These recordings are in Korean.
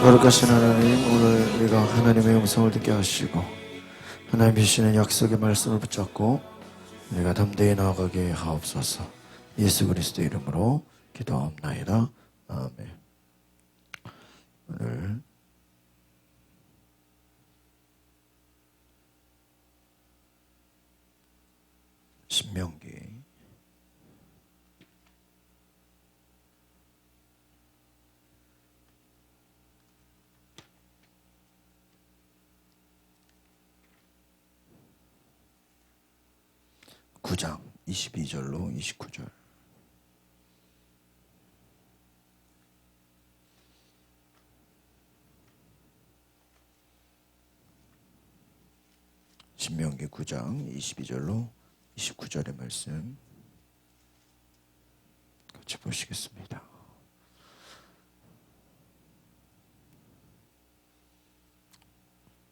거룩하신 하나님, 오늘 우리가 하나님의 음성을 듣게 하시고 하나님 주시는 약속의 말씀을 붙잡고 우리가 담대히 나아가게 하옵소서. 예수 그리스도 이름으로 기도하옵나이다. 아멘. 오늘 신명기 9장 22절로 29절. 신명기 9장 22절로 29절의 말씀 같이 보시겠습니다.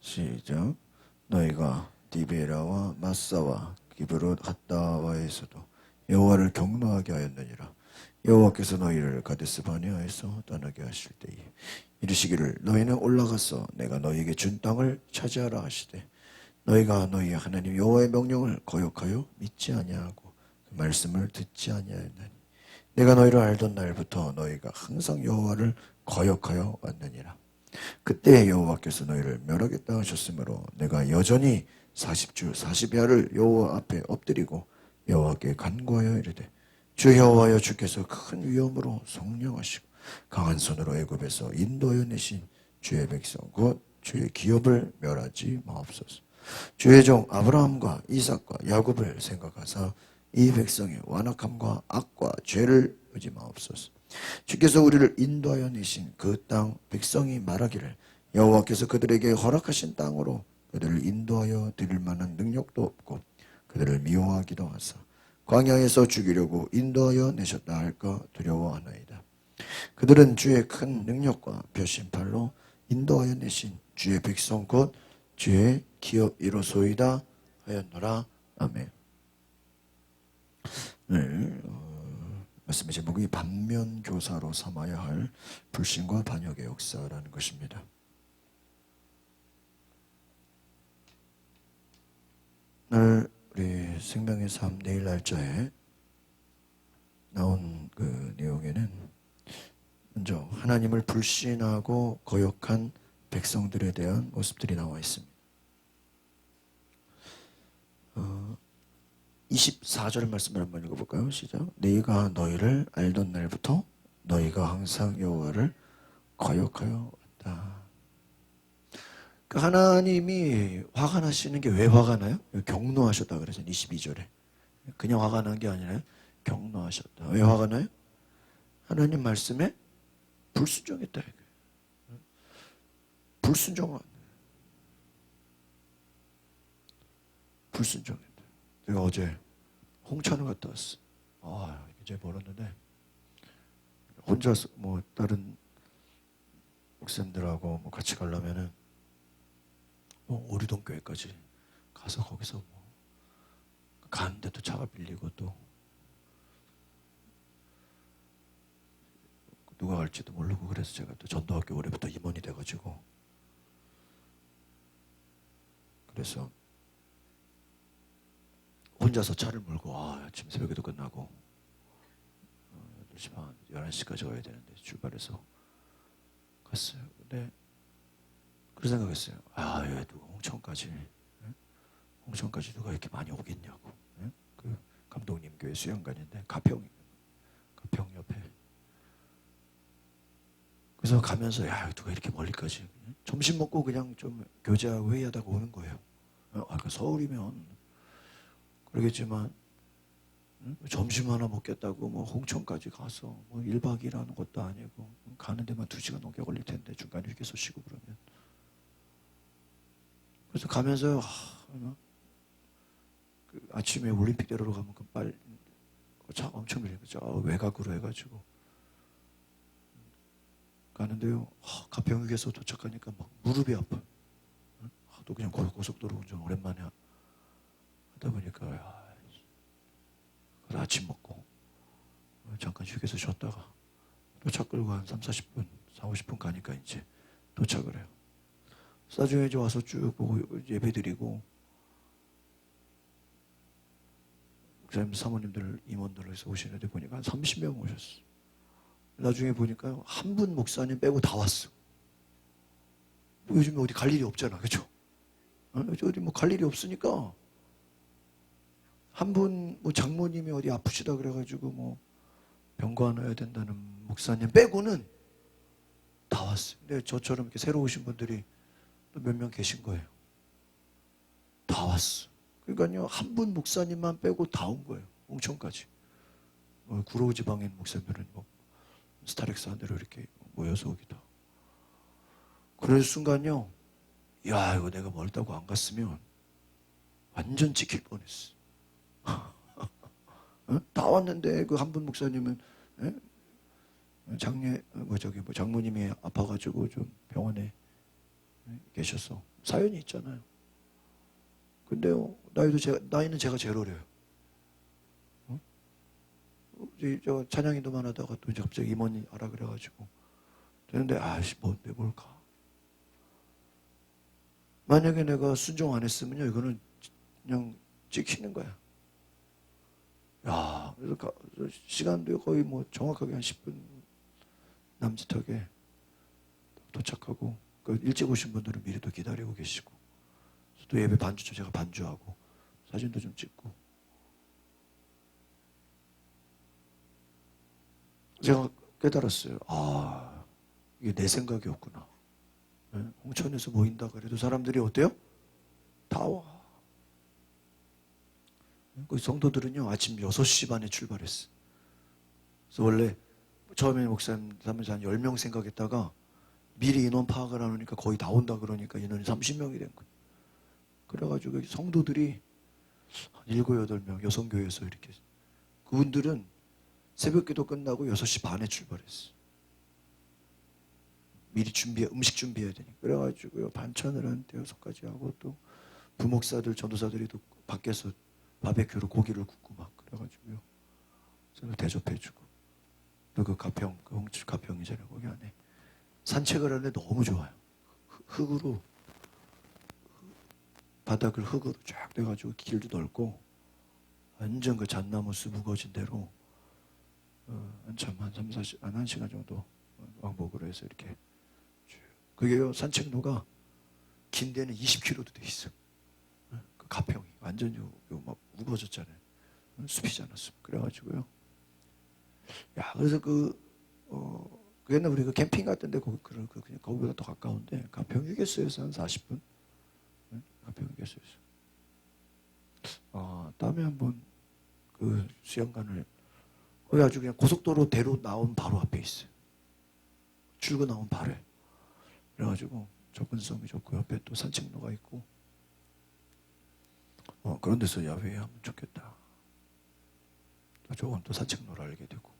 시작. 너희가 디베라와 마사와 기브롯 핫다와에서도 여호와를 경노하게 하였느니라. 여호와께서 너희를 가데스 바네아에서 떠나게 하실 때에 이르시기를 너희는 올라가서 내가 너희에게 준 땅을 차지하라 하시되 너희가 너희 하나님 여호와의 명령을 거역하여 믿지 아니하고 그 말씀을 듣지 아니하였나니 내가 너희를 알던 날부터 너희가 항상 여호와를 거역하여 왔느니라. 그때 여호와께서 너희를 멸하겠다 하셨으므로 내가 여전히 40주 40야를 여호와 앞에 엎드리고 여호와께 간구하여 이르되 주 여호와여, 주께서 큰 위엄으로 성령하시고 강한 손으로 애굽에서 인도하여 내신 주의 백성 곧 주의 기업을 멸하지 마옵소서. 주의 종 아브라함과 이삭과 야곱을 생각하사 이 백성의 완악함과 악과 죄를 보지 마옵소서. 주께서 우리를 인도하여 내신 그 땅 백성이 말하기를 여호와께서 그들에게 허락하신 땅으로 그들을 인도하여 드릴 만한 능력도 없고 그들을 미워하기도 하사 광야에서 죽이려고 인도하여 내셨다 할까 두려워하나이다. 그들은 주의 큰 능력과 벼신팔로 인도하여 내신 주의 백성 곧 주의 기업이로소이다 하였노라. 아멘. 네, 말씀의 제목이 반면교사로 삼아야 할 불신과 반역의 역사라는 것입니다. 오늘 우리 생명의 삶 내일 날짜에 나온 그 내용에는 먼저 하나님을 불신하고 거역한 백성들에 대한 모습들이 나와 있습니다. 24절 말씀을 한번 읽어볼까요? 시작. 너희가 너희를 알던 날부터 너희가 항상 여호와를 거역하여 왔다. 그 하나님이 화가 나시는 게 왜 화가 나요? 경노하셨다 그래서 22절에 그냥 화가 난 게 아니라 경노하셨다. 왜 화가 나요? 하나님 말씀에 불순종했다. 불순종했다. 내가 어제 홍천을 갔다 왔어. 이제 멀었는데 혼자서 뭐 다른 목사님들하고 뭐 같이 가려면은 오리동 교회까지 가서 거기서 뭐 가는데도 차가 빌리고 또 누가 갈지도 모르고 그래서 제가 또 전도학교 올해부터 임원이 돼가지고 그래서 혼자서 차를 몰고 아침 새벽에도 끝나고 8시 반, 11시까지 와야 되는데 출발해서 갔어요. 근데 그런 생각했어요. 왜 누가 홍천까지 누가 이렇게 많이 오겠냐고. 그 감독님 교회 수양관인데 가평 옆에. 그래서 가면서 누가 이렇게 멀리까지. 점심 먹고 그냥 좀 교제하고 회의하다가 오는 거예요. 그 서울이면 그러겠지만 점심 하나 먹겠다고 뭐 홍천까지 가서 뭐 1박 2일 하는 것도 아니고 가는 데만 2시간 넘게 걸릴 텐데 중간에 휴게소 쉬고 그러면. 그래서 가면서 그 아침에 올림픽대로로 가면 그 빨리 차가 엄청 밀리는 거죠. 외곽으로 해가지고 가는데요. 가평 휴게소 도착하니까 막 무릎이 아파. 또 그냥 고속도로 운전 오랜만에 하다 보니까 그래서 아침 먹고 잠깐 휴게소 쉬었다가 또 차 끌고 한 30, 40분, 40, 50분 가니까 이제 도착을 해요. 나중에 이제 와서 쭉 보고 예배드리고 목사님 사모님들 임원들 해서 오시는데 보니까 한 30명 오셨어. 나중에 보니까 한 분 목사님 빼고 다 왔어. 요즘에 어디 갈 일이 없잖아, 그렇죠? 어디 뭐 갈 일이 없으니까 한 분 뭐 장모님이 어디 아프시다 그래가지고 뭐 병관해야 된다는 목사님 빼고는 다 왔어요. 근데 저처럼 이렇게 새로 오신 분들이 또 몇 명 계신 거예요. 다 왔어. 그러니까요, 한 분 목사님만 빼고 다 온 거예요. 옹천까지. 구로구 지방에 있는 목사님들은 뭐 스타렉스 한 대로 이렇게 모여서 오기도 하고. 그럴 순간요, 야, 이거 내가 멀다고 안 갔으면 완전 찍힐 뻔했어. 다 왔는데 그 한 분 목사님은 장모님이 아파가지고 좀 병원에 계셔서 사연이 있잖아요. 근데요, 나이는 제가 제일 어려요. 저 찬양인도만 하다가 또 이제 갑자기 임원이 알아 그래가지고 되는데 아씨 뭔데 뭘까? 만약에 내가 순종 안 했으면요, 이거는 그냥 찍히는 거야. 야, 그래서 시간도 거의 뭐 정확하게 한 10분 남짓하게 도착하고, 그 일찍 오신 분들은 미리 또 기다리고 계시고, 또 예배 반주죠. 제가 반주하고 사진도 좀 찍고. 제가 깨달았어요. 아, 이게 내 생각이었구나. 홍천에서 모인다 그래도 사람들이 어때요? 다 와. 그 성도들은요, 아침 6시 반에 출발했어. 그래서 원래 처음에 목사님 하면서 한 10명 생각했다가 미리 인원 파악을 하니까 거의 나온다 그러니까 인원이 30명이 된 거예요. 그래가지고 성도들이 한 7, 8명 여성교회에서 이렇게, 그분들은 새벽기도 끝나고 6시 반에 출발했어. 미리 음식 준비해야 되니까. 그래가지고요, 반찬을 한 6가지 하고, 또 부목사들, 전도사들이 또 밖에서 바베큐로 고기를 굽고 막 그래가지고요, 저를 대접해주고, 또 그 가평, 그 홍천 가평이잖아요. 거기 안에 산책을 하는데 너무 좋아요. 흙으로, 바닥을 흙으로 쫙 돼가지고 길도 넓고, 완전 그 잣나무 숲 우거진 대로 한참 한 3, 4시, 한 1시간 정도 왕복으로 해서 이렇게 쭉. 그게요, 산책로가 긴 데는 20km도 돼 있어. 그 가평이 완전히 막 우거졌잖아요. 숲이잖아, 숲. 그래가지고요, 야, 그래서 그 옛날 우리 그 캠핑 갔던데 그냥 거기보다 더 가까운데 가평 휴게소에서 한 40분. 가평 휴게소에서. 다음에 한번 그 수영관을, 거기 아주 그냥 고속도로 대로 나온 바로 앞에 있어요. 출구 나온 바로에. 그래가지고 접근성이 좋고 옆에 또 산책로가 있고, 그런 데서 야외에 하면 좋겠다. 또 좋은 또 산책로를 알게 되고.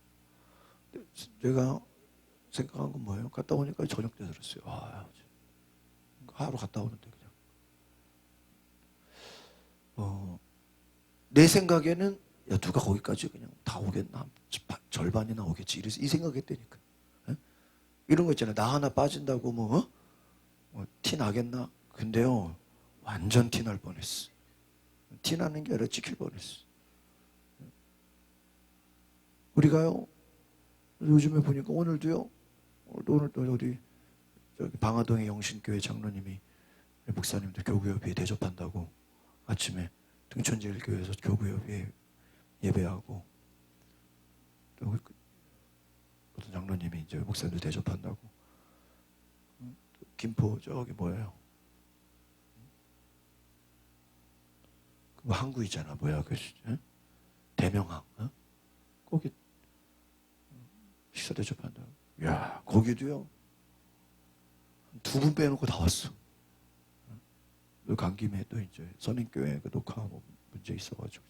제가 생각한 건 뭐예요? 갔다 오니까 저녁 때 들었어요. 하루 갔다 오는데 그냥. 내 생각에는 야, 누가 거기까지 그냥 다 오겠나? 절반이나 오겠지. 이래서 이 생각했다니까. 이런 거 있잖아요. 나 하나 빠진다고 티 나겠나? 근데요, 완전 티 날 뻔했어. 티 나는 게 아니라 찍힐 뻔했어. 우리가요, 요즘에 보니까 오늘도 어디 저기 방화동의 영신교회 장로님이 목사님들 교구협의회 대접한다고 아침에 등촌제일교회에서 교구협의회 예배하고, 또 어떤 장로님이 이제 목사님들 대접한다고 김포 저기 뭐예요? 그 항구 있잖아. 뭐야 그 대명항. 거기 식사 대접한다고. 야, 거기도요, 2분 빼놓고 다 왔어. 간 김에 또 이제 선행교회 그 녹화 문제 있어가지고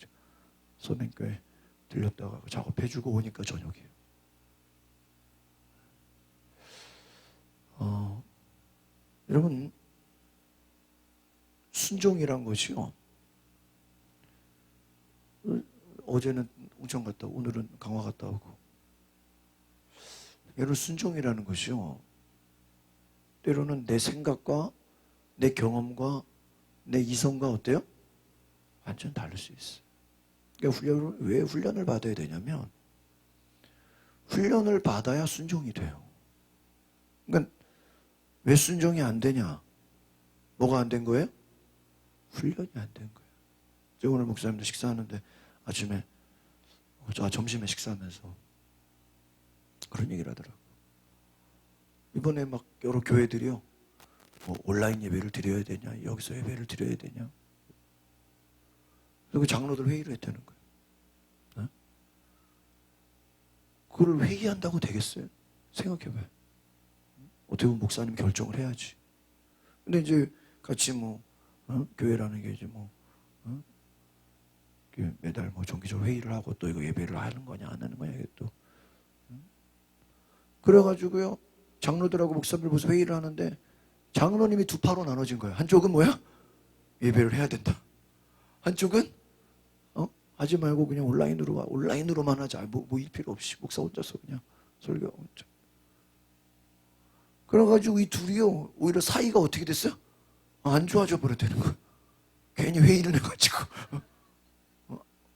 선행교회 들렸다가 작업해주고 오니까 저녁이에요. 여러분, 순종이란 것이요, 어제는 웅천 갔다 오고 오늘은 강화 갔다 오고, 여러분, 순종이라는 것이요, 때로는 내 생각과 내 경험과 내 이성과 어때요? 완전 다를 수 있어요. 그러니까 왜 훈련을 받아야 되냐면 훈련을 받아야 순종이 돼요. 그러니까 왜 순종이 안 되냐? 뭐가 안 된 거예요? 훈련이 안 된 거예요. 제가 오늘 목사님도 식사하는데 아침에 점심에 식사하면서 그런 얘기를 하더라고요. 이번에 막 여러 교회들이요. 뭐 온라인 예배를 드려야 되냐, 여기서 예배를 드려야 되냐. 그리고 장로들 회의를 했다는 거예요. 네? 그걸 회의한다고 되겠어요? 생각해봐요. 어떻게 보면 목사님 결정을 해야지. 근데 이제 같이 교회라는 게 이제 매달 정기적으로 회의를 하고 또 이거 예배를 하는 거냐 안 하는 거냐 이게 또. 그래가지고요. 장로들하고 목사님들 모여서 회의를 하는데 장로님이 두 파로 나눠진 거예요. 한쪽은 뭐야? 예배를 해야 된다. 한쪽은 하지 말고 그냥 온라인으로만 하자. 모일 필요 없이 목사 혼자서 그냥 설교 혼자. 그래가지고 이 둘이요 오히려 사이가 어떻게 됐어요? 안 좋아져 버렸다는 거예요. 괜히 회의를 해가지고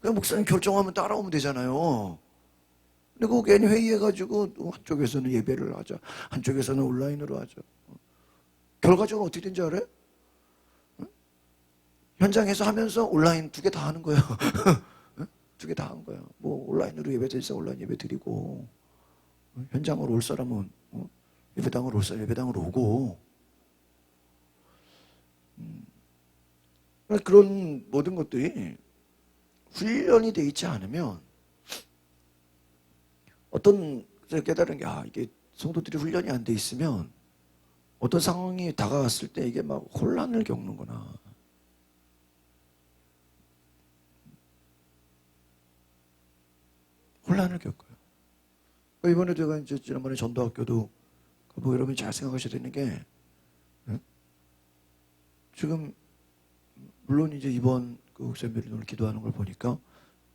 그냥 목사님 결정하면 따라오면 되잖아요. 근데 그거 괜히 회의해가지고 한쪽에서는 예배를 하자, 한쪽에서는 온라인으로 하자. 결과적으로 어떻게 된지 알아요? 현장에서 하면서 온라인 두 개 다 하는 거예요. 두 개 다 한 거예요. 뭐 온라인으로 예배 드리자 온라인 예배 드리고 현장으로 올 사람은 예배당으로 올 사람 예배당으로 오고 그런 모든 것들이 훈련이 돼 있지 않으면 어떤 깨달은 게 이게 성도들이 훈련이 안 돼 있으면 어떤 상황이 다가왔을 때 이게 막 혼란을 겪는구나. 혼란을 겪어요. 이번에 제가 이제 지난번에 전도학교도 여러분이 잘 생각하셔야 되는 게 지금 물론 이제 이번 목사님들이 오늘 기도하는 걸 보니까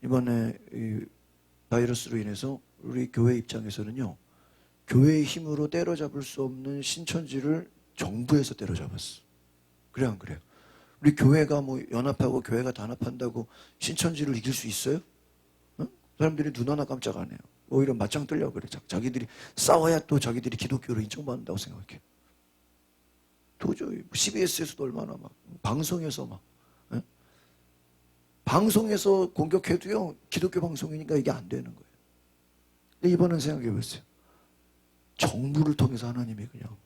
이번에 이 바이러스로 인해서 우리 교회 입장에서는요. 교회의 힘으로 때려잡을 수 없는 신천지를 정부에서 때려잡았어. 그래 안 그래요? 우리 교회가 연합하고 교회가 단합한다고 신천지를 이길 수 있어요? 사람들이 눈 하나 깜짝 안 해요. 오히려 맞짱 뜨려고 그래. 자기들이 싸워야 또 자기들이 기독교로 인정받는다고 생각해. 도저히 CBS에서도 얼마나 방송에서 방송에서 공격해도요. 기독교 방송이니까 이게 안 되는 거예요. 근데 이번엔 생각해 보세요. 정부를 통해서 하나님이 그냥.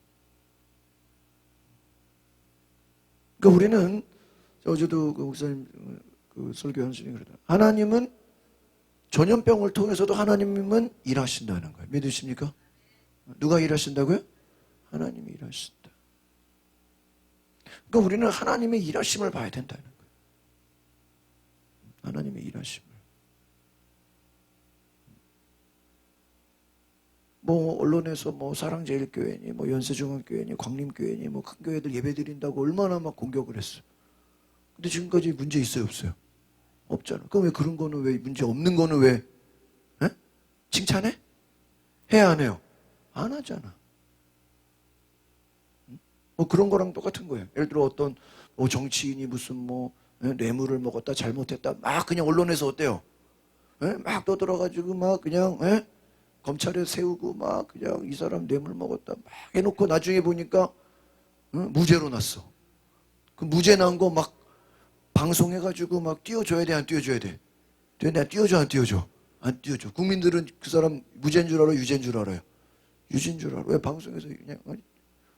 그러니까 우리는 어제도 목사님 설교 하시는 그러다. 하나님은 전염병을 통해서도 하나님은 일하신다는 거예요. 믿으십니까? 누가 일하신다고요? 하나님이 일하신다. 그러니까 우리는 하나님의 일하심을 봐야 된다는 거예요. 하나님의 일하심을. 언론에서 사랑제일교회니 연세중앙교회니 광림교회니 큰 교회들 예배드린다고 얼마나 공격을 했어. 근데 지금까지 문제 있어요 없어요? 없잖아. 그럼 왜 그런 거는 왜 문제 없는 거는 왜 칭찬해? 해야 안 해요? 안 하잖아. 그런 거랑 똑같은 거예요. 예를 들어 어떤 정치인이 무슨 뇌물을 먹었다 잘못했다 막 그냥 언론에서 어때요? 막 떠들어가지고 그냥 검찰에 세우고 그냥 이 사람 뇌물 먹었다 막 해놓고 나중에 보니까 무죄로 났어. 그 무죄 난 거 방송해가지고 띄워줘야 돼 안 띄워줘야 돼? 내가 띄워줘 안 띄워줘? 안 띄워줘. 국민들은 그 사람 무죄인 줄 알아요? 유죄인 줄 알아요? 유죄인 줄 알아. 왜 방송에서 그냥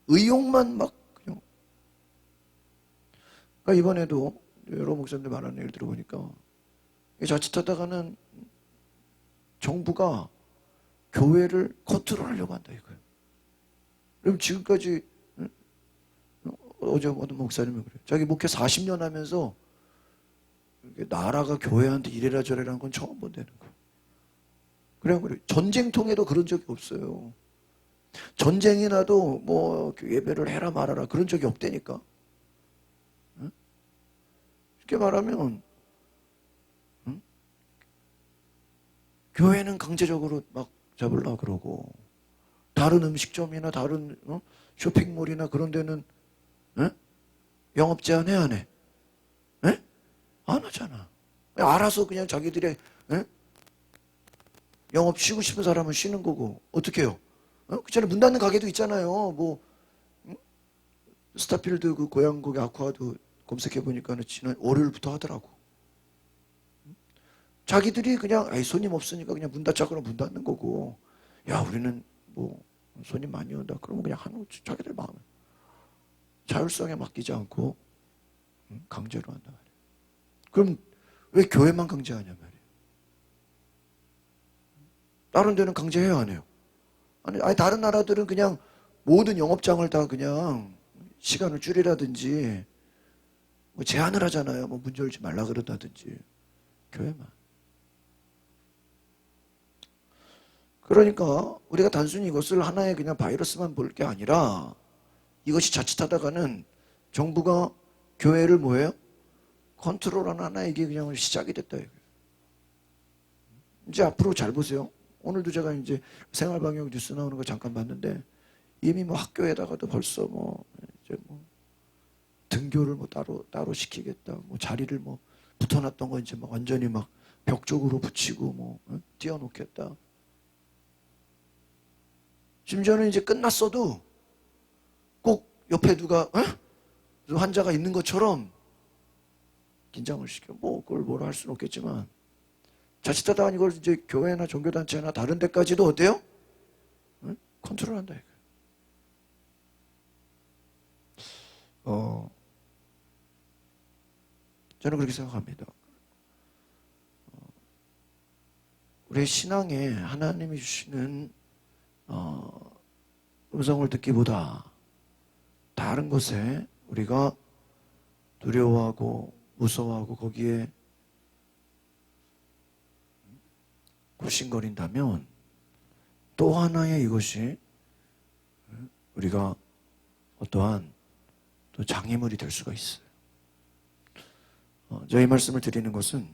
의혹만 그냥. 그러니까 이번에도 여러 목사님들 말하는 얘기를 들어보니까 자칫하다가는 정부가 교회를 컨트롤하려고 한다 이거예요. 그럼 지금까지 어제 어떤 목사님이 그래요. 자기 목회 40년 하면서 나라가 교회한테 이래라 저래라는 건 처음 본다는 거예요. 그래. 전쟁통에도 그런 적이 없어요. 전쟁이 나도 예배를 해라 말아라 그런 적이 없다니까. 쉽게 말하면 교회는 강제적으로 잡으려고 그러고 다른 음식점이나 다른 쇼핑몰이나 그런 데는 에? 영업 제한 해, 안 해? 에? 안 하잖아. 알아서 그냥 자기들의 영업 쉬고 싶은 사람은 쉬는 거고. 어떻게 해요? 그전에 문 닫는 가게도 있잖아요. 뭐 스타필드 그 고향 고기 아쿠아도 검색해 보니까는 지난 월요일부터 하더라고. 자기들이 그냥 아이 손님 없으니까 그냥 문 닫자 그러면 문 닫는 거고. 야 우리는 뭐 손님 많이 온다 그러면 그냥 하는 거지. 자기들 마음에 자율성에 맡기지 않고 강제로 한다 말이야. 그럼 왜 교회만 강제하냐 말이야. 다른 데는 강제해야 안 해요. 아니 다른 나라들은 그냥 모든 영업장을 다 그냥 시간을 줄이라든지 뭐 제한을 하잖아요. 뭐 문 열지 말라 그런다든지. 교회만. 그러니까 우리가 단순히 이것을 하나의 그냥 바이러스만 볼 게 아니라 이것이 자칫하다가는 정부가 교회를 뭐예요? 컨트롤하는 하나의 이게 그냥 시작이 됐다. 이제 앞으로 잘 보세요. 오늘도 제가 이제 생활방역 뉴스 나오는 거 잠깐 봤는데 이미 뭐 학교에다가도 벌써 뭐 이제 뭐 등교를 뭐 따로 시키겠다. 뭐 자리를 뭐 붙어놨던 거 이제 막 완전히 막 벽 쪽으로 붙이고 뭐 띄워놓겠다. 심지어는 이제 끝났어도 꼭 옆에 누가 환자가 있는 것처럼 긴장을 시켜. 뭐 그걸 뭐라 할 수는 없겠지만 자칫하다 이걸 이제 교회나 종교단체나 다른 데까지도 어때요? 컨트롤한다 이거. 저는 그렇게 생각합니다. 우리의 신앙에 하나님이 주시는 음성을 듣기보다 다른 것에 우리가 두려워하고 무서워하고 거기에 굽신거린다면 또 하나의 이것이 우리가 어떠한 또 장애물이 될 수가 있어요. 저희 말씀을 드리는 것은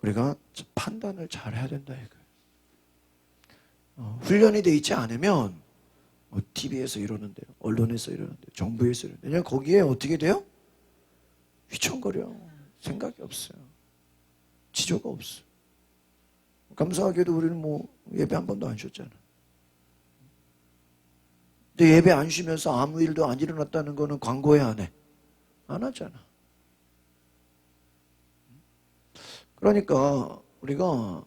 우리가 판단을 잘 해야 된다 이거예요. 훈련이 돼 있지 않으면 TV에서 이러는데요, 언론에서 이러는데요, 정부에서 이러는데요. 그냥 거기에 어떻게 돼요? 휘청거려. 생각이 없어요. 지조가 없어요. 감사하게도 우리는 뭐 예배 한 번도 안 쉬었잖아. 근데 예배 안 쉬면서 아무 일도 안 일어났다는 거는 광고해 안 해? 안 하잖아. 그러니까 우리가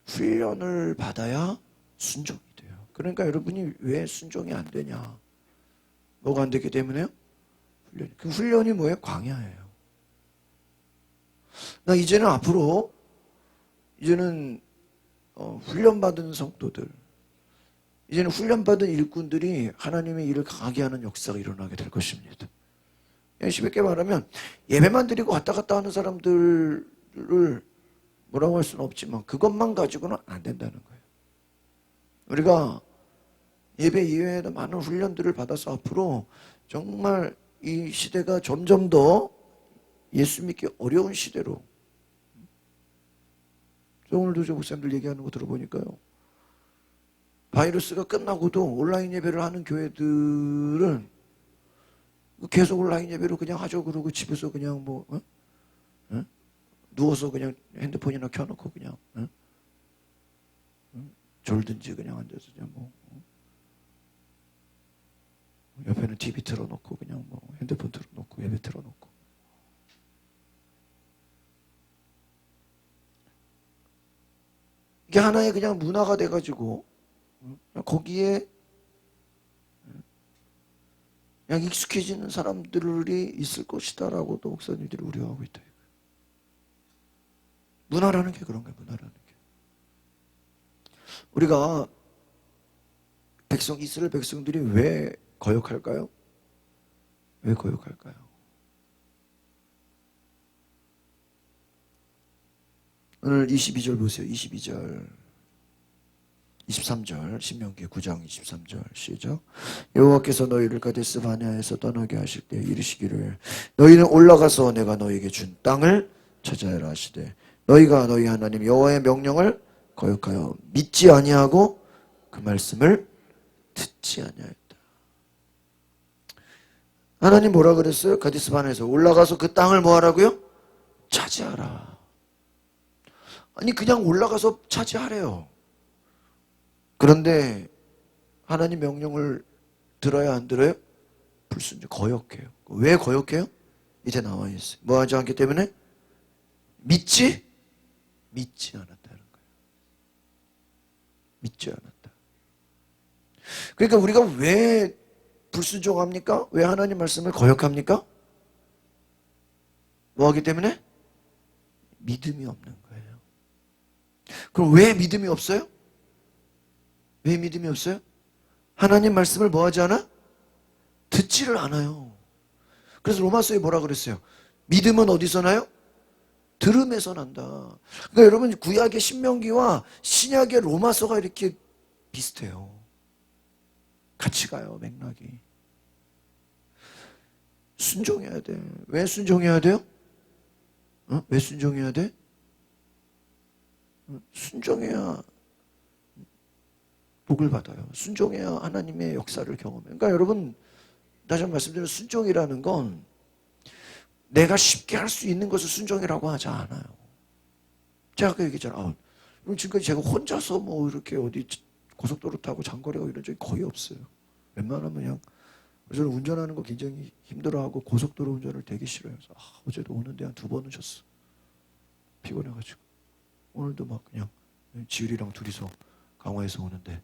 훈련을 받아야 순종이 돼요. 그러니까 여러분이 왜 순종이 안 되냐? 뭐가 안 되기 때문에요? 훈련. 그 훈련이 뭐예요? 광야예요. 나 이제는 앞으로 이제는 훈련받은 성도들, 이제는 훈련받은 일꾼들이 하나님의 일을 강하게 하는 역사가 일어나게 될 것입니다. 쉽게 말하면 예배만 드리고 왔다 갔다 하는 사람들을 뭐라고 할 수는 없지만 그것만 가지고는 안 된다는 거예요. 우리가 예배 이외에도 많은 훈련들을 받아서 앞으로 정말 이 시대가 점점 더 예수 믿기 어려운 시대로. 오늘도 저 목사님들 얘기하는 거 들어보니까요, 바이러스가 끝나고도 온라인 예배를 하는 교회들은 계속 온라인 예배로 그냥 하죠. 그러고 집에서 그냥 뭐 누워서 그냥 핸드폰이나 켜놓고 그냥 졸든지 그냥 앉아서 그냥 뭐 옆에는 TV 틀어놓고 그냥 뭐 핸드폰 틀어놓고 예배 틀어놓고. 이게 하나의 그냥 문화가 돼가지고 거기에 그냥 익숙해지는 사람들이 있을 것이다라고도 목사님들이 우려하고 있다. 문화라는 게 그런 거예요. 문화라는 게. 우리가 이스라엘 백성들이 왜 거역할까요? 왜 거역할까요? 오늘 22절 보세요. 22절 23절 신명기 9장 23절 시작. 여호와께서 너희를 가데스 바네아에서 떠나게 하실 때 이르시기를 너희는 올라가서 내가 너희에게 준 땅을 차지하라 하시되 너희가 너희 하나님 여호와의 명령을 거역하여 믿지 아니하고 그 말씀을 듣지 아니하였다. 하나님 뭐라 그랬어요? 가데스 바네아에서 올라가서 그 땅을 뭐 하라고요? 차지하라. 아니 그냥 올라가서 차지하래요. 그런데 하나님 명령을 들어야 안 들어요? 불순종, 거역해요. 왜 거역해요? 이제 나와 있어요. 뭐 하지 않기 때문에? 믿지 않았다는 거예요. 믿지 않았다. 그러니까 우리가 왜 불순종합니까? 왜 하나님 말씀을 거역합니까? 뭐 하기 때문에? 믿음이 없는 거예요. 그럼 왜 믿음이 없어요? 왜 믿음이 없어요? 하나님 말씀을 뭐 하지 않아? 듣지를 않아요. 그래서 로마서에 뭐라 그랬어요? 믿음은 어디서 나요? 들음에서 난다. 그러니까 여러분 구약의 신명기와 신약의 로마서가 이렇게 비슷해요. 같이 가요, 맥락이. 순종해야 돼. 왜 순종해야 돼요? 왜 순종해야 돼? 순종해야 복을 받아요. 순종해야 하나님의 역사를 경험해요. 그러니까 여러분 다시 한번 말씀드리면 순종이라는 건 내가 쉽게 할 수 있는 것을 순종이라고 하지 않아요. 제가 아까 얘기했잖아요. 지금까지 제가 혼자서 뭐 이렇게 어디 고속도로 타고 장거리 가고 이런 적이 거의 없어요. 웬만하면 그냥 저는 운전하는 거 굉장히 힘들어하고 고속도로 운전을 되게 싫어해서 어제도 오는데 한 2번은 졌어. 피곤해가지고. 오늘도 막 그냥 지율이랑 둘이서 강화에서 오는데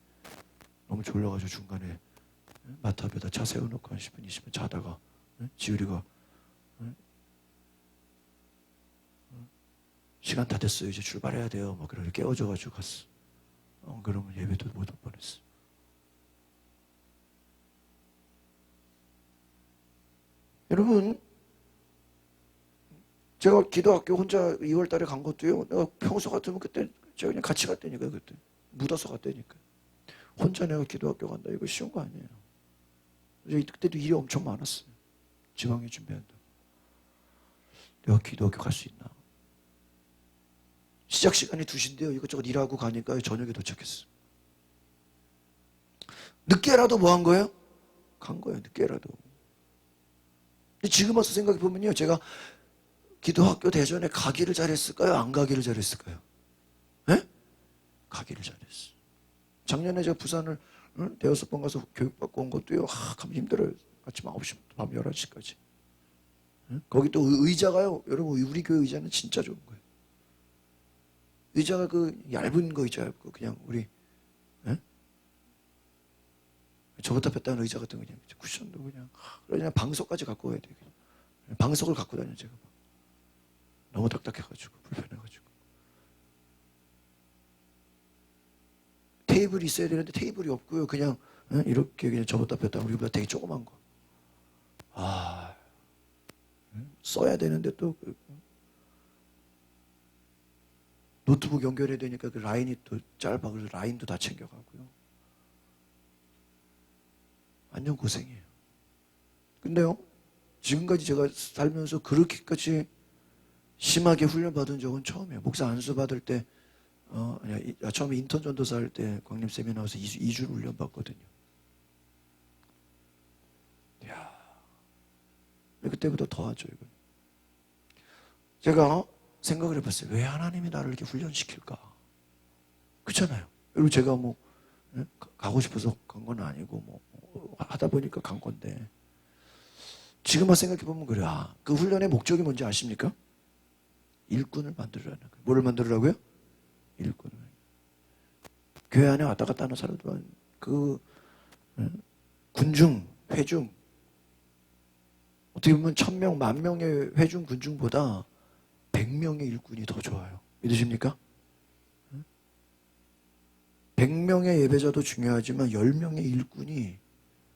너무 졸려가지고 중간에 마트 앞에다 차 세워놓고 한 10분 20분 자다가 지율이가 시간 다 됐어요. 이제 출발해야 돼요. 막 그렇게 깨워줘가지고 갔어. 그러면 예배도 못 올 뻔했어. 여러분 제가 기도학교 혼자 2월 달에 간 것도요. 내가 평소 같으면 그때 제가 그냥 같이 갔다니까요. 그때 묻어서 갔다니까요. 혼자 내가 기도학교 간다. 이거 쉬운 거 아니에요. 그때도 일이 엄청 많았어요. 지방에 준비한다. 내가 기도학교 갈 수 있나? 시작 시간이 2시인데요. 이것저것 일하고 가니까 저녁에 도착했어. 늦게라도 뭐 한 거예요? 간 거예요. 늦게라도. 지금 와서 생각해 보면요. 제가 기도학교 대전에 가기를 잘했을까요? 안 가기를 잘했을까요? 네? 가기를 잘했어. 작년에 제가 부산을 5번 가서 교육받고 온 것도요. 가면 힘들어요. 아침 9시부터 밤 11시까지. 거기 또 의자가요. 여러분 우리 교회 의자는 진짜 좋은 거예요. 의자가 그 얇은 거 의자였고 그냥 우리 저부터 뺐다는 의자 같은 거 그냥 쿠션도 그냥 방석까지 갖고 가야 돼요. 방석을 갖고 다녀 제가 너무 딱딱해가지고 불편해가지고 테이블이 있어야 되는데 테이블이 없고요. 그냥 이렇게 그냥 저부터 뺐다 우리보다 되게 조그만 거. 써야 되는데 또 노트북 연결해야 되니까 그 라인이 또 짧아. 그래서 라인도 다 챙겨가고요. 완전 고생이에요. 근데요, 지금까지 제가 살면서 그렇게까지 심하게 훈련받은 적은 처음이에요. 목사 안수 받을 때, 처음에 인턴 전도사 할 때 광림 세미나에서 2주를 훈련받거든요. 이야, 그때보다 더 하죠, 이거. 제가 생각을 해봤어요. 왜 하나님이 나를 이렇게 훈련시킬까? 그렇잖아요. 그리고 제가 뭐 가고 싶어서 간 건 아니고 뭐 하다 보니까 간 건데 지금만 생각해보면 그래. 그 훈련의 목적이 뭔지 아십니까? 일꾼을 만들으라는 거예요. 뭐를 만들으라고요? 일꾼을. 교회 안에 왔다 갔다 하는 사람들은 그 군중, 회중 어떻게 보면 1000명, 10,000명의 회중, 군중보다 100명의 일꾼이 더 좋아요. 믿으십니까? 100명의 예배자도 중요하지만 10명의 일꾼이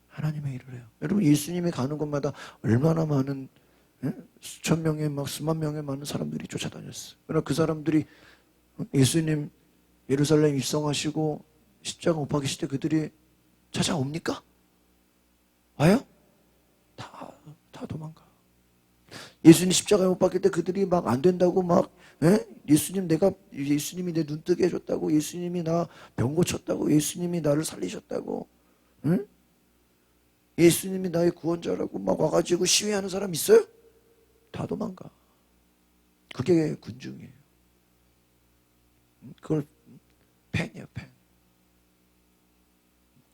하나님의 일을 해요. 여러분 예수님이 가는 곳마다 얼마나 많은 수천 명의 막 수만 명의 많은 사람들이 쫓아다녔어요. 그러나 그 사람들이 예수님 예루살렘 입성하시고 십자가 못 박히실 때 그들이 찾아옵니까? 와요? 다 도망가. 예수님 십자가에 못 박힐 때 그들이 막 안 된다고 막, 예? 예수님이 내 눈 뜨게 해줬다고, 예수님이 나 병 고쳤다고, 예수님이 나를 살리셨다고, 응? 예수님이 나의 구원자라고 막 와가지고 시위하는 사람 있어요? 다 도망가. 그게 군중이에요. 그걸 팬이야, 팬.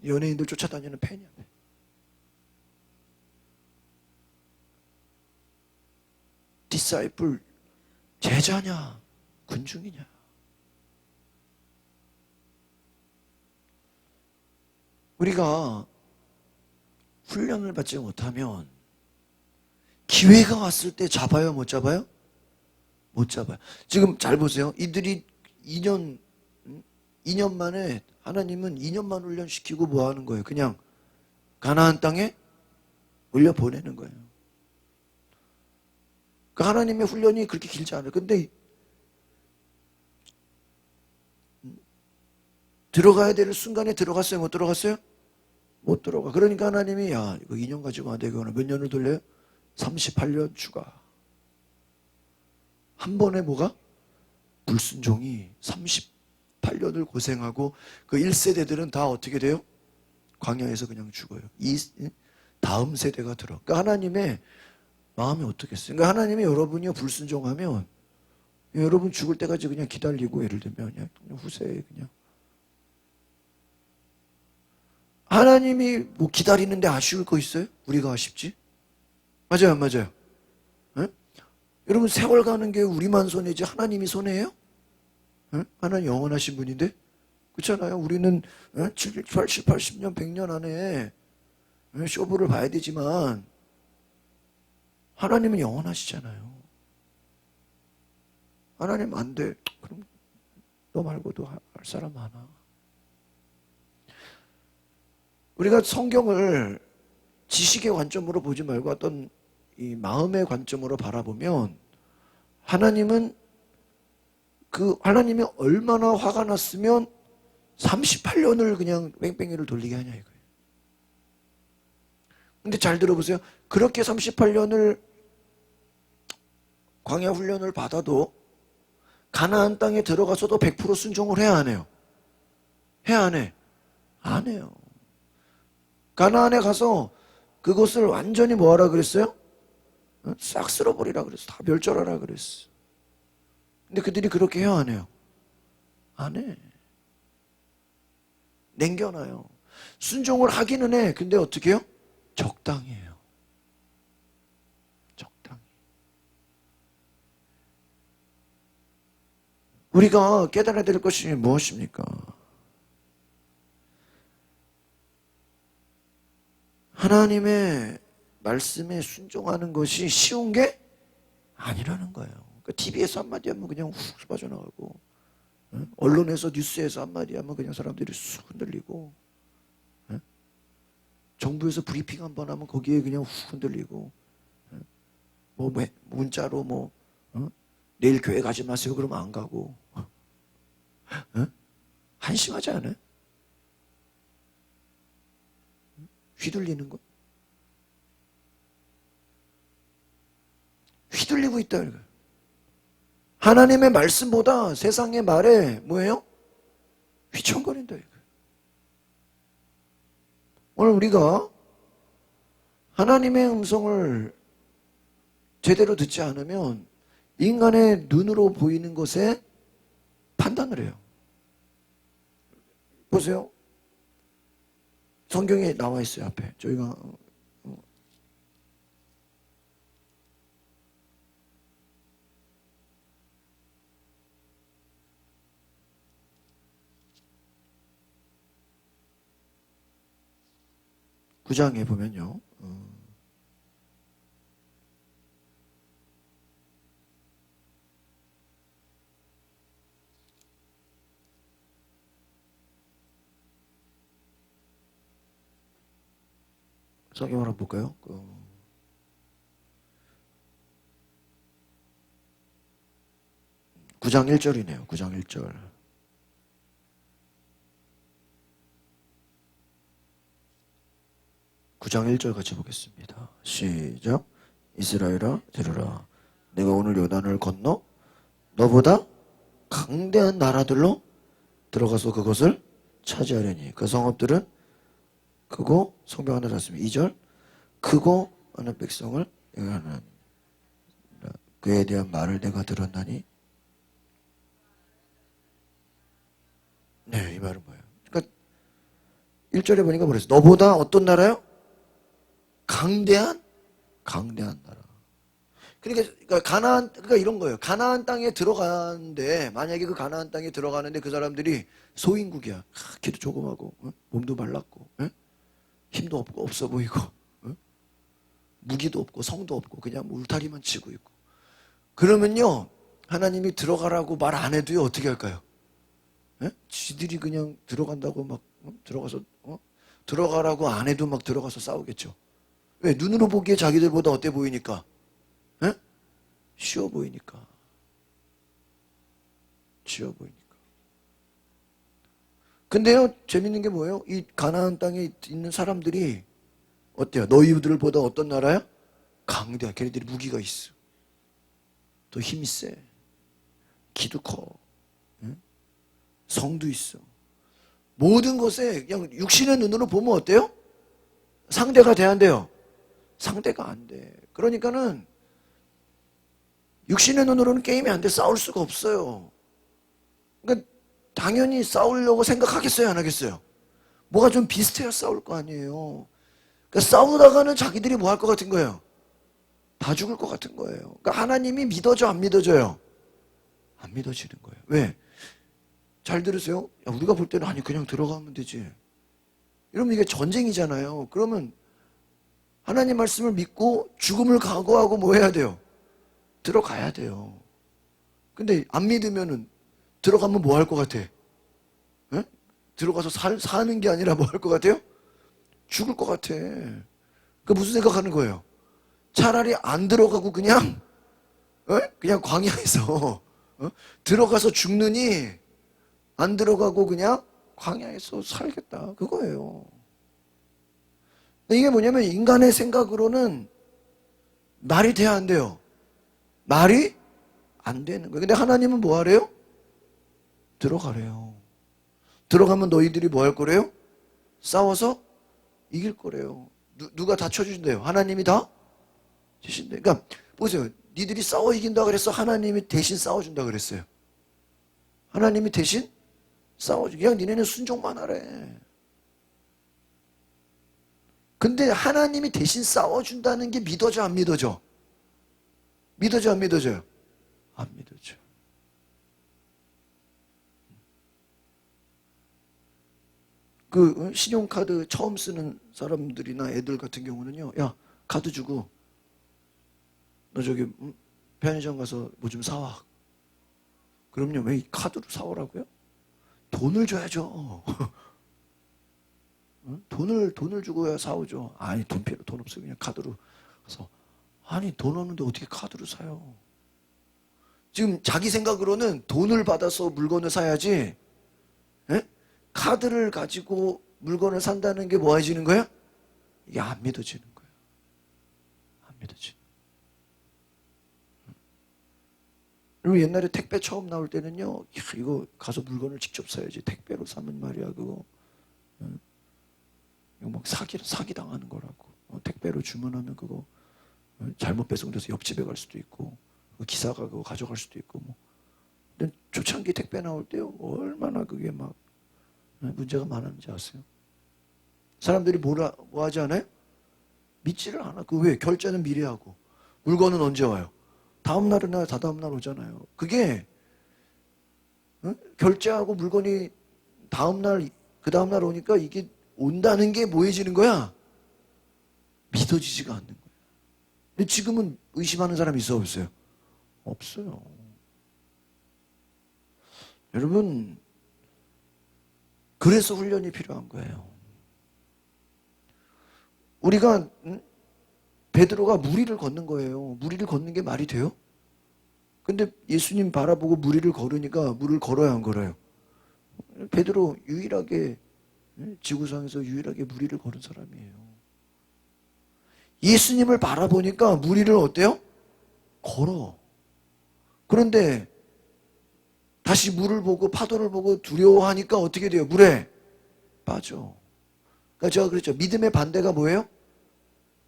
연예인들 쫓아다니는 팬이야, 팬. 디사이플, 제자냐, 군중이냐. 우리가 훈련을 받지 못하면 기회가 왔을 때 잡아요, 못 잡아요? 못 잡아요. 지금 잘 보세요. 이들이 2년 만에 하나님은 2년만 훈련시키고 뭐 하는 거예요? 그냥 가나안 땅에 올려 보내는 거예요. 그 하나님의 훈련이 그렇게 길지 않아요. 근데 들어가야 될 순간에 들어갔어요? 못 들어갔어요? 못 들어가. 그러니까 하나님이 야 이거 2년 가지고 안 돼. 이거는 몇 년을 돌려요? 38년 추가. 한 번에 뭐가? 불순종이 38년을 고생하고 그 1세대들은 다 어떻게 돼요? 광야에서 그냥 죽어요. 다음 세대가 들어. 그러니까 하나님의 마음이 어떻겠어요? 그러니까 하나님이 여러분이 불순종하면 여러분 죽을 때까지 그냥 기다리고 예를 들면 그냥 후세에 그냥 하나님이 뭐 기다리는데 아쉬울 거 있어요? 우리가 아쉽지? 맞아요, 안 맞아요? 에? 여러분 세월 가는 게 우리만 손해지 하나님이 손해예요? 에? 하나님 영원하신 분인데? 그렇잖아요. 우리는 70, 80, 80년, 100년 안에 쇼부를 봐야 되지만 하나님은 영원하시잖아요. 하나님 안 돼. 그럼 너 말고도 할 사람 많아. 우리가 성경을 지식의 관점으로 보지 말고 어떤 이 마음의 관점으로 바라보면 하나님은 하나님이 얼마나 화가 났으면 38년을 그냥 뺑뺑이를 돌리게 하냐 이거예요. 근데 잘 들어보세요. 그렇게 38년을 광야 훈련을 받아도 가나안 땅에 들어가서도 100% 순종을 해야 안 해요? 해야 안 해? 안 해요. 가나안에 가서 그것을 완전히 뭐하라 그랬어요? 싹 쓸어버리라 그랬어. 다 멸절하라 그랬어. 근데 그들이 그렇게 해야 안 해요? 안 해. 냉겨놔요. 순종을 하기는 해. 근데 어떻게 해요? 적당히 해요. 적당히. 우리가 깨달아야 될 것이 무엇입니까? 하나님의 말씀에 순종하는 것이 쉬운 게 아니라는 거예요. 그러니까 TV에서 한마디 하면 그냥 훅 빠져나가고 언론에서 뉴스에서 한마디 하면 그냥 사람들이 쑥 흔들리고 정부에서 브리핑 한번 하면 거기에 그냥 훅 흔들리고 뭐 문자로 뭐 내일 교회 가지 마세요 그러면 안 가고 한심하지 않아요? 휘둘리는 거 휘둘리고 있다 이거. 하나님의 말씀보다 세상의 말에 뭐예요? 휘청거린다 이거. 오늘 우리가 하나님의 음성을 제대로 듣지 않으면 인간의 눈으로 보이는 것에 판단을 해요. 보세요. 성경에 나와 있어요 앞에. 저희가 구장에 보면요. 9장 한번 볼까요? 9장 1절이네요. 9장 1절. 구장 1절 같이 보겠습니다. 시작. 이스라엘아 들으라. 내가 오늘 요단을 건너 너보다 강대한 나라들로 들어가서 그것을 차지하려니 그 성읍들은 크고 성벽 하나 닫습니다. 2절 크고 많은 백성을 내가 하나님 그에 대한 말을 내가 들었나니. 네, 이 말은 뭐예요? 그러니까 1절에 보니까 뭐랬어? 너보다 어떤 나라요? 강대한 나라. 그러니까 가나안, 그러니까 이런 거예요. 가나안 땅에 들어가는데 만약에 그 가나안 땅에 들어가는데 그 사람들이 소인국이야. 키도 조그마고 몸도 말랐고 힘도 없고 없어 보이고 무기도 없고 성도 없고 그냥 뭐 울타리만 치고 있고. 그러면요 하나님이 들어가라고 말 안 해도요 어떻게 할까요? 지들이 그냥 들어간다고 막 들어가서 들어가라고 안 해도 막 들어가서 싸우겠죠. 왜? 눈으로 보기에 자기들보다 어때 보이니까? 쉬워 보이니까. 쉬워 보이니까. 근데요 재밌는 게 뭐예요? 이 가나안 땅에 있는 사람들이 어때요? 너희들보다 어떤 나라야? 강대야. 걔네들이 무기가 있어. 더 힘이 세. 키도 커. 성도 있어. 모든 것에 그냥 육신의 눈으로 보면 어때요? 상대가 돼야 안 돼요? 상대가 안 돼. 그러니까는 육신의 눈으로는 게임이 안 돼. 싸울 수가 없어요. 그러니까 당연히 싸우려고 생각하겠어요? 안 하겠어요? 뭐가 좀 비슷해야 싸울 거 아니에요. 그러니까 싸우다가는 자기들이 뭐 할 것 같은 거예요? 다 죽을 것 같은 거예요. 그러니까 하나님이 믿어져 안 믿어져요? 안 믿어지는 거예요. 왜? 잘 들으세요. 야, 우리가 볼 때는 아니 그냥 들어가면 되지. 이러면 이게 전쟁이잖아요. 그러면 하나님 말씀을 믿고 죽음을 각오하고 뭐 해야 돼요? 들어가야 돼요. 근데 안 믿으면은 들어가면 뭐 할 것 같아? 에? 들어가서 사는 게 아니라 뭐 할 것 같아요? 죽을 것 같아. 그 무슨 생각하는 거예요? 차라리 안 들어가고 그냥 그냥 광야에서 들어가서 죽느니 안 들어가고 그냥 광야에서 살겠다. 그거예요. 이게 뭐냐면 인간의 생각으로는 말이 돼야 안 돼요? 말이 안 되는 거예요. 근데 하나님은 뭐 하래요? 들어가래요. 들어가면 너희들이 뭐 할 거래요? 싸워서 이길 거래요. 누가 다 쳐주신대요? 하나님이 다 주신대요. 그러니까 보세요. 니들이 싸워 이긴다 그랬어? 하나님이 대신 싸워준다 그랬어요? 하나님이 대신 싸워줘. 그냥 니네는 순종만 하래. 근데 하나님이 대신 싸워준다는 게 믿어져 안 믿어져? 믿어져 안 믿어져요? 안 믿어져. 그 신용카드 처음 쓰는 사람들이나 애들 같은 경우는요. 야 카드 주고 너 저기 편의점 가서 뭐 좀 사와. 그럼요. 왜 카드로 사오라고요? 돈을 줘야죠. 돈을 주고야 사오죠. 아니 돈 없어요. 그냥 카드로 가서. 아니 돈 없는데 어떻게 카드로 사요? 지금 자기 생각으로는 돈을 받아서 물건을 사야지. 에? 카드를 가지고 물건을 산다는 게 뭐해지는 거야? 이게 안 믿어지는 거예요. 안 믿어지는. 그리고 옛날에 택배 처음 나올 때는요, 야, 이거 가서 물건을 직접 사야지. 택배로 사면 말이야, 그거. 이거 막 사기 당하는 거라고. 택배로 주문하면 그거 잘못 배송돼서 옆집에 갈 수도 있고, 기사가 그거 가져갈 수도 있고, 뭐. 근데 초창기 택배 나올 때요, 얼마나 그게 막 문제가 많았는지 아세요? 사람들이 뭐 하지 않아요? 믿지를 않아. 그 왜? 결제는 미리 하고. 물건은 언제 와요? 다음 날이나 다다음 날 오잖아요. 그게 결제하고 물건이 다음 날, 그 다음 날 오니까 이게 온다는 게 뭐해지는 거야? 믿어지지가 않는 거야. 근데 지금은 의심하는 사람이 있어 없어요? 없어요. 여러분, 그래서 훈련이 필요한 거예요. 우리가 베드로가 무리를 걷는 거예요. 무리를 걷는 게 말이 돼요? 근데 예수님 바라보고 무리를 걸으니까 물을 걸어야 안 걸어요? 베드로 유일하게 지구상에서 유일하게 무리를 걸은 사람이에요. 예수님을 바라보니까 물 위를 어때요? 걸어. 그런데 다시 물을 보고 파도를 보고 두려워하니까 어떻게 돼요? 물에 빠져. 그러니까 제가 그랬죠. 믿음의 반대가 뭐예요?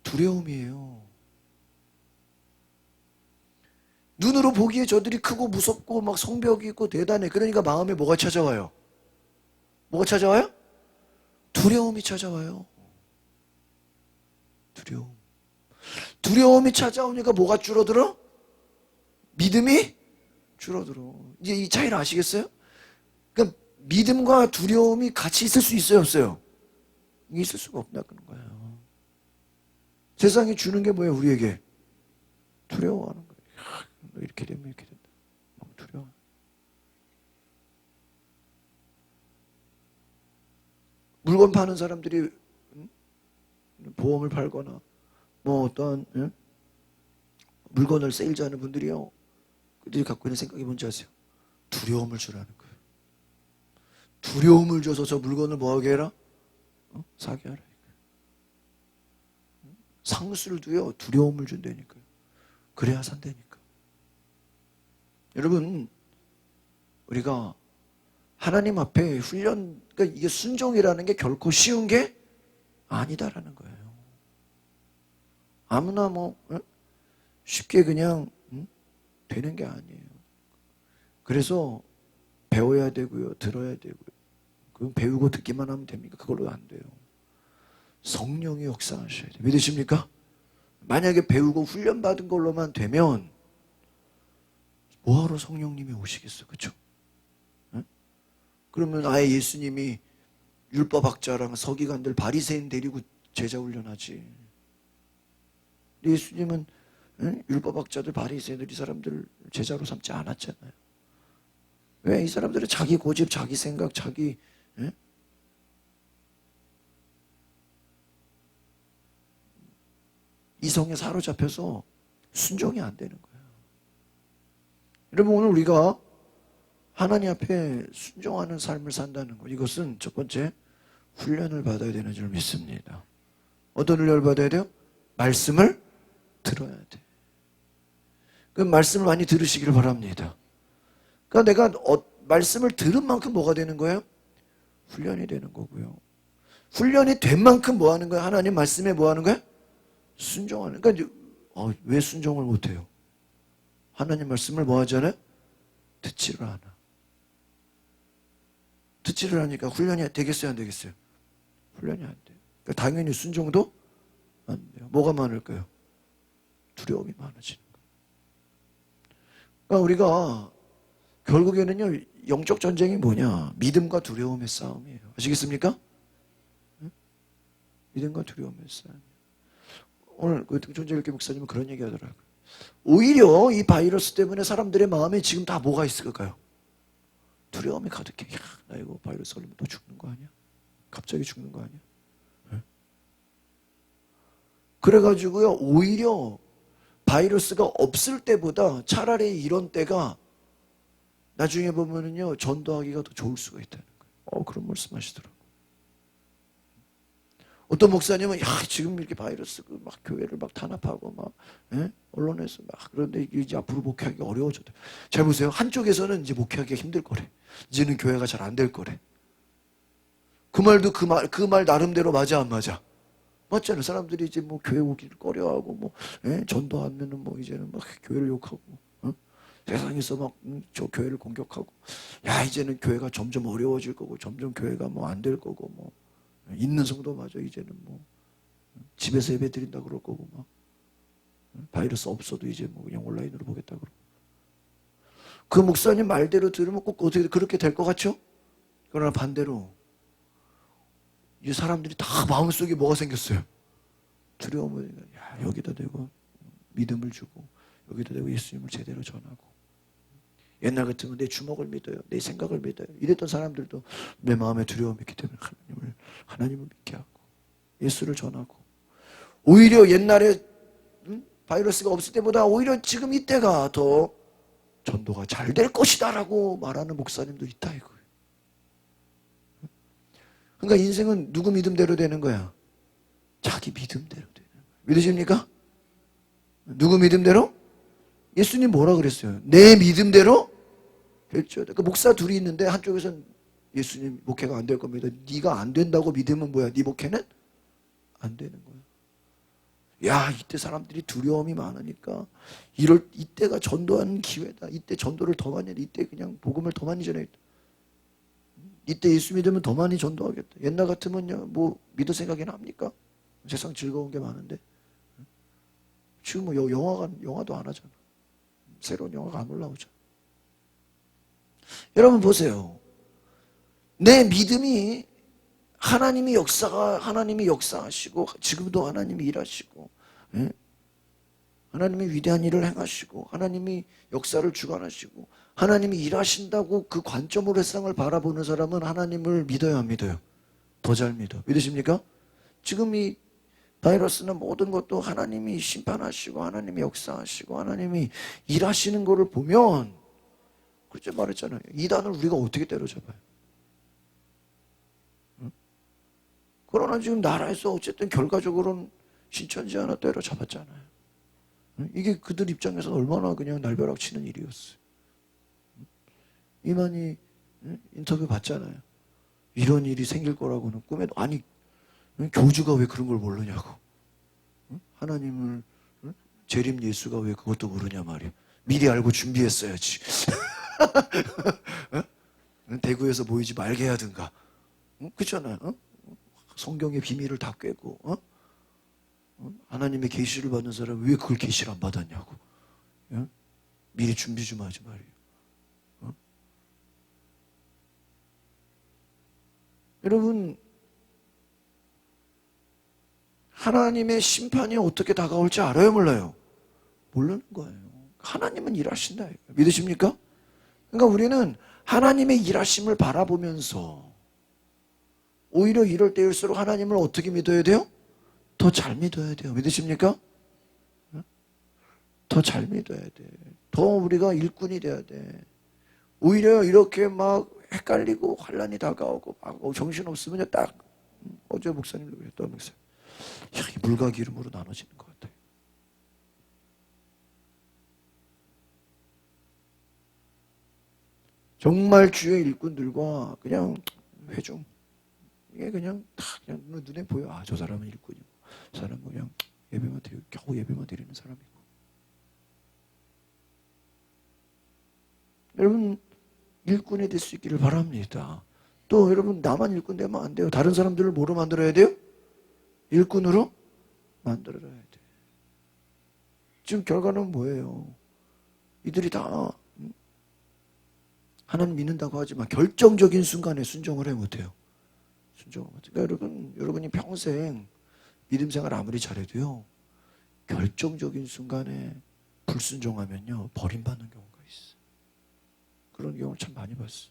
두려움이에요. 눈으로 보기에 저들이 크고 무섭고 막 성벽이 있고 대단해. 그러니까 마음에 뭐가 찾아와요? 뭐가 찾아와요? 두려움이 찾아와요. 두려움. 두려움이 찾아오니까 뭐가 줄어들어? 믿음이 줄어들어. 이제 이 차이를 아시겠어요? 그러니까 믿음과 두려움이 같이 있을 수 있어요, 없어요? 있을 수가 없다는 거예요. 세상이 주는 게 뭐예요, 우리에게? 두려워하는 거예요. 너 이렇게 되면 이렇게 된다. 너무 두려워. 물건 파는 사람들이 보험을 팔거나 뭐 어떤 물건을 세일즈하는 분들이요, 그들이 갖고 있는 생각이 뭔지 아세요? 두려움을 주라는 거예요. 두려움을 줘서 저 물건을 뭐하게 해라? 사게 하라. 상수를 두요, 두려움을 준다니까요. 그래야 산다니까. 여러분, 우리가 하나님 앞에 훈련, 그러니까 이게 순종이라는 게 결코 쉬운 게 아니다라는 거예요. 아무나 뭐 쉽게 그냥 되는 게 아니에요. 그래서 배워야 되고요, 들어야 되고요. 그럼 배우고 듣기만 하면 됩니까? 그걸로 안 돼요. 성령이 역사하셔야 돼요. 믿으십니까? 만약에 배우고 훈련받은 걸로만 되면 뭐하러 성령님이 오시겠어, 그렇죠? 그러면 아예 예수님이 율법학자랑 서기관들 바리새인 데리고 제자 훈련하지. 예수님은 율법학자들 바리새인들 이 사람들을 제자로 삼지 않았잖아요. 왜? 이 사람들은 자기 고집, 자기 생각, 자기 이성에 사로잡혀서 순종이 안 되는 거예요. 여러분, 오늘 우리가 하나님 앞에 순종하는 삶을 산다는 것, 이것은 첫 번째 훈련을 받아야 되는 줄 믿습니다. 어떤 훈련을 받아야 돼요? 말씀을 들어야 돼. 그 말씀을 많이 들으시기를 바랍니다. 그러니까 내가 말씀을 들은 만큼 뭐가 되는 거예요? 훈련이 되는 거고요. 훈련이 된 만큼 뭐 하는 거예요? 하나님 말씀에 뭐 하는 거예요? 순종하는. 그러니까 왜 순종을 못해요? 하나님 말씀을 뭐 하잖아요? 듣지를 않아. 듣지를 하니까 훈련이 되겠어요, 안 되겠어요? 훈련이 안 돼요. 그러니까 당연히 순종도 안 돼요. 뭐가 많을까요? 두려움이 많아지는 거예요. 그러니까 우리가 결국에는요, 영적 전쟁이 뭐냐? 믿음과 두려움의 싸움이에요. 아시겠습니까? 믿음과 두려움의 싸움. 오늘 그 존재일교 목사님은 그런 얘기 하더라고요. 오히려 이 바이러스 때문에 사람들의 마음에 지금 다 뭐가 있을까요? 두려움이 가득해. 야, 나 이거 바이러스 걸리면 또 죽는 거 아니야? 갑자기 죽는 거 아니야? 네? 그래가지고요, 오히려 바이러스가 없을 때보다 차라리 이런 때가 나중에 보면은요, 전도하기가 더 좋을 수가 있다는 거예요. 그런 말씀 하시더라고요. 어떤 목사님은, 야, 지금 이렇게 바이러스 막 교회를 막 탄압하고 막, 언론에서 막, 그런데 이제 앞으로 목회하기 어려워졌대. 잘 보세요. 한쪽에서는 이제 목회하기가 힘들 거래. 이제는 교회가 잘 안 될 거래. 그 말도 그 말 나름대로 맞아, 안 맞아? 맞잖아요. 사람들이 이제 뭐 교회 오기를 꺼려하고 뭐, 전도하면은 뭐 이제는 막 교회를 욕하고, 세상에서 막 저 교회를 공격하고, 야, 이제는 교회가 점점 어려워질 거고, 점점 교회가 뭐 안 될 거고, 뭐 있는 성도마저 이제는 뭐 집에서 예배 드린다 그럴 거고, 막 바이러스 없어도 이제 뭐 그냥 온라인으로 보겠다 그러고. 그 목사님 말대로 들으면 꼭 어떻게 그렇게 될 것 같죠? 그러나 반대로 이 사람들이 다 마음속에 뭐가 생겼어요? 두려움을. 야, 여기다 대고 믿음을 주고, 여기다 대고 예수님을 제대로 전하고, 옛날 같으면 내 주먹을 믿어요, 내 생각을 믿어요, 이랬던 사람들도 내 마음에 두려움이 있기 때문에 하나님을 믿게 하고 예수를 전하고, 오히려 옛날에 바이러스가 없을 때보다 오히려 지금 이때가 더 전도가 잘 될 것이다 라고 말하는 목사님도 있다 이거예요. 그러니까 인생은 누구 믿음대로 되는 거야? 자기 믿음대로 되는 거야. 믿으십니까? 누구 믿음대로? 예수님 뭐라 그랬어요? 내 믿음대로 결정하다. 그 목사 둘이 있는데 한쪽에서는 예수님 목회가 안 될 겁니다. 네가 안 된다고 믿으면 뭐야? 네 목회는 안 되는 거야. 야, 이때 사람들이 두려움이 많으니까 이때가 전도하는 기회다. 이때 전도를 더 많이 해. 이때 그냥 복음을 더 많이 전해야겠다. 이때 예수 믿으면 더 많이 전도하겠다. 옛날 같으면요, 뭐 믿을 생각이나 합니까? 세상 즐거운 게 많은데. 지금 뭐 영화도 안 하잖아. 새로운 영화가 안 올라오잖아. 여러분 보세요. 내 믿음이 하나님이 역사하시고 지금도 하나님이 일하시고, 예? 하나님이 위대한 일을 행하시고 하나님이 역사를 주관하시고 하나님이 일하신다고 그 관점으로 세상을 바라보는 사람은 하나님을 믿어야 안 믿어요? 더 잘 믿어. 믿으십니까? 지금 이 바이러스는 모든 것도 하나님이 심판하시고 하나님이 역사하시고 하나님이 일하시는 것을 보면, 그렇게 말했잖아요. 이단을 우리가 어떻게 때려잡아요? 응? 그러나 지금 나라에서 어쨌든 결과적으로는 신천지 하나 때려잡았잖아요. 응? 이게 그들 입장에서는 얼마나 그냥 날벼락 치는 일이었어요. 이만희 인터뷰 봤잖아요. 이런 일이 생길 거라고는 꿈에도, 아니 교주가 왜 그런 걸 모르냐고. 하나님을, 재림 예수가 왜 그것도 모르냐 말이야. 미리 알고 준비했어야지. 대구에서 모이지 말게 해야든가. 그렇잖아요. 성경의 비밀을 다 꿰고 하나님의 계시를 받는 사람 왜 그걸 계시를 안 받았냐고. 미리 준비 좀 하지 말이에요. 여러분, 하나님의 심판이 어떻게 다가올지 알아요, 몰라요? 모르는 거예요. 하나님은 일하신다. 믿으십니까? 그러니까 우리는 하나님의 일하심을 바라보면서 오히려 이럴 때일수록 하나님을 어떻게 믿어야 돼요? 더 잘 믿어야 돼요. 믿으십니까? 더 잘 믿어야 돼. 더 우리가 일꾼이 돼야 돼. 오히려 이렇게 막 헷갈리고 환란이 다가오고 막 정신없으면요, 딱 어제 목사님도 그랬던 목사님, 야, 이 물과 기름으로 나눠지는 것 같아요. 정말 주의 일꾼들과 그냥 회중, 이게 그냥 다 그냥 눈에 보여. 아, 저 사람은 일꾼이고, 저 사람은 그냥 예배만 드리고 겨우 예배만 드리는 사람이고. 여러분, 일꾼이 될 수 있기를 바랍니다. 또 여러분, 나만 일꾼 되면 안 돼요. 다른 사람들을 뭐로 만들어야 돼요? 일꾼으로 만들어야 돼. 지금 결과는 뭐예요? 이들이 다 하나님 믿는다고 하지만 결정적인 순간에 순종을 해 못해요. 순종을 못해요. 그러니까 여러분이 평생 믿음 생활 아무리 잘해도요, 결정적인 순간에 불순종하면요, 버림받는 경우가 있어요. 그런 경우를 참 많이 봤어요.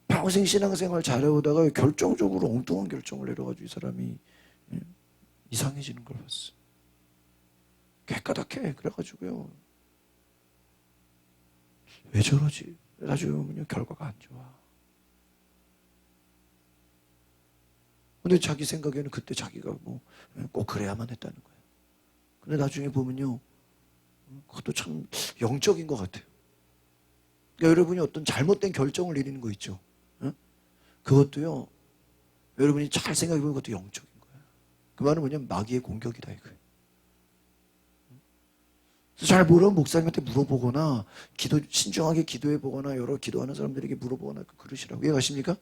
평생 신앙생활 잘해오다가 결정적으로 엉뚱한 결정을 내려가지고 이 사람이 이상해지는 걸 봤어요. 깨까닥해. 그래가지고요, 왜 저러지? 나중에 보면 결과가 안 좋아. 근데 자기 생각에는 그때 자기가 뭐 꼭 그래야만 했다는 거예요. 근데 나중에 보면요, 그것도 참 영적인 것 같아요. 그러니까 여러분이 어떤 잘못된 결정을 내리는 거 있죠. 그것도요, 여러분이 잘 생각해보면 그것도 영적인 거예요. 그 말은 뭐냐면 마귀의 공격이다 이거예요. 잘 모르는 목사님한테 물어보거나 신중하게 기도해보거나 여러 기도하는 사람들에게 물어보거나 그러시라고. 이해가십니까?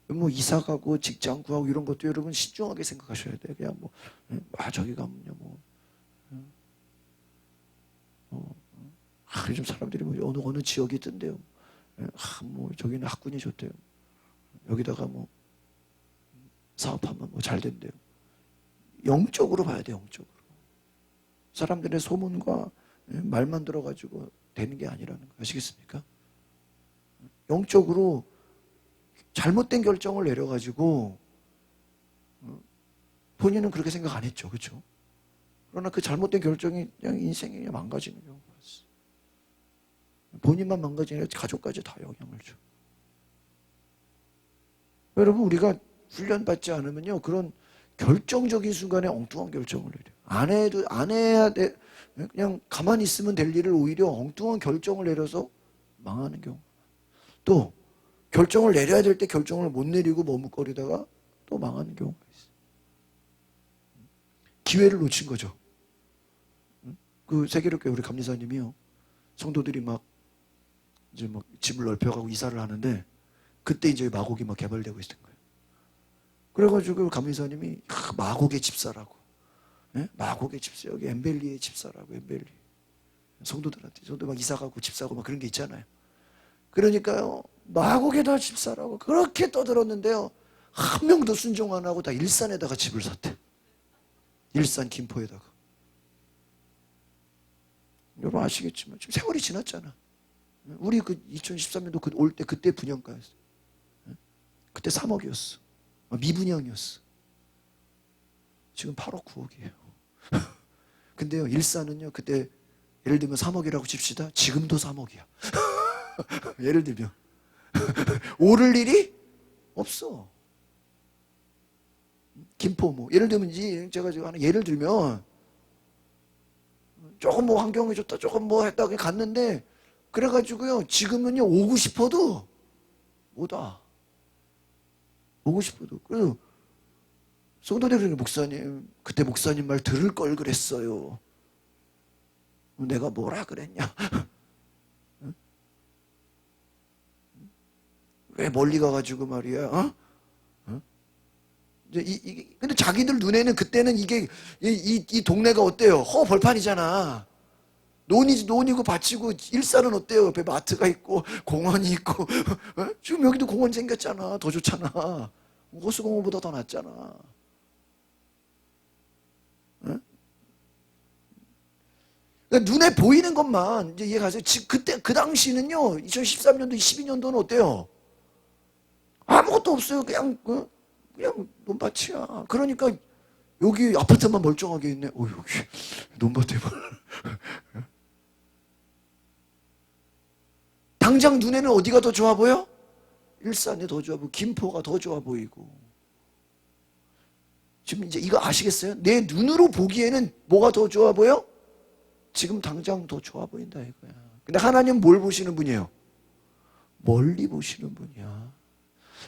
뭐 이사 가고 직장 구하고 이런 것도 여러분 신중하게 생각하셔야 돼요. 그냥 뭐, 저기 가면요, 뭐, 요즘 사람들이 뭐 어느 지역이 뜬대요. 뭐 저기는 학군이 좋대요. 여기다가 뭐 사업하면 뭐 잘 된대요. 영적으로 봐야 돼요. 영적으로. 사람들의 소문과 말만 들어가지고 되는 게 아니라는 거 아시겠습니까? 영적으로 잘못된 결정을 내려가지고 본인은 그렇게 생각 안 했죠. 그렇죠? 그러나 그 잘못된 결정이 그냥 인생이 그냥 망가지는 경우가 있어요. 본인만 망가지는 가족까지 다 영향을 줘. 여러분, 우리가 훈련받지 않으면요, 그런 결정적인 순간에 엉뚱한 결정을 내려. 안 해야 돼. 그냥 가만히 있으면 될 일을 오히려 엉뚱한 결정을 내려서 망하는 경우. 또 결정을 내려야 될 때 결정을 못 내리고 머뭇거리다가 또 망하는 경우가 있어요. 기회를 놓친 거죠. 그 세계롭게 우리 감리사님이요, 성도들이 막 이제 막 집을 넓혀가고 이사를 하는데 그때 이제 마곡이 막 개발되고 있었던 거예요. 그래가지고 감리사님이 마곡의 집사라고, 예? 마곡의 집사, 여기 엠벨리의 집사라고, 엠벨리 성도들한테, 성도 막 이사가고 집사고 막 그런 게 있잖아요. 그러니까요, 마곡에다 집사라고 그렇게 떠들었는데요, 한 명도 순종 안 하고 다 일산에다가 집을 샀대. 일산 김포에다가. 여러분 아시겠지만 지금 세월이 지났잖아. 우리 그 2013년도 올 때 그때 분양가였어. 그때 3억이었어. 미분양이었어. 지금 8억 9억이에요. 근데요, 일산은요, 그때 예를 들면 3억이라고 칩시다. 지금도 3억이야. 예를 들면 오를 일이 없어. 김포 뭐 예를 들면 제가 지금 하나 예를 들면 조금 뭐 환경이 좋다, 조금 뭐 했다 그냥 갔는데, 그래가지고요, 지금은요 오고 싶어도 못 와. 오고 싶어도. 그래서 성도들이, 목사님 그때 목사님 말 들을 걸 그랬어요. 내가 뭐라 그랬냐? 왜 멀리 가가지고 말이야? 어? 근데 자기들 눈에는 그때는 이 동네가 어때요? 벌판이잖아. 논이고 밭이고. 일산은 어때요? 옆에 마트가 있고 공원이 있고. 어? 지금 여기도 공원 생겼잖아. 더 좋잖아. 호수공원보다 더 낫잖아. 어? 그러니까 눈에 보이는 것만 이제 이해가세요. 그때 그 당시는요, 2013년도, 12년도는 어때요? 아무것도 없어요. 그냥 논밭이야. 그러니까 여기 아파트만 멀쩡하게 있네. 여기 논밭에 당장 눈에는 어디가 더 좋아 보여? 일산이 더 좋아 보이고 김포가 더 좋아 보이고. 지금 이제 이거 아시겠어요? 내 눈으로 보기에는 뭐가 더 좋아 보여? 지금 당장 더 좋아 보인다 이거야. 근데 하나님은 뭘 보시는 분이에요? 멀리 보시는 분이야.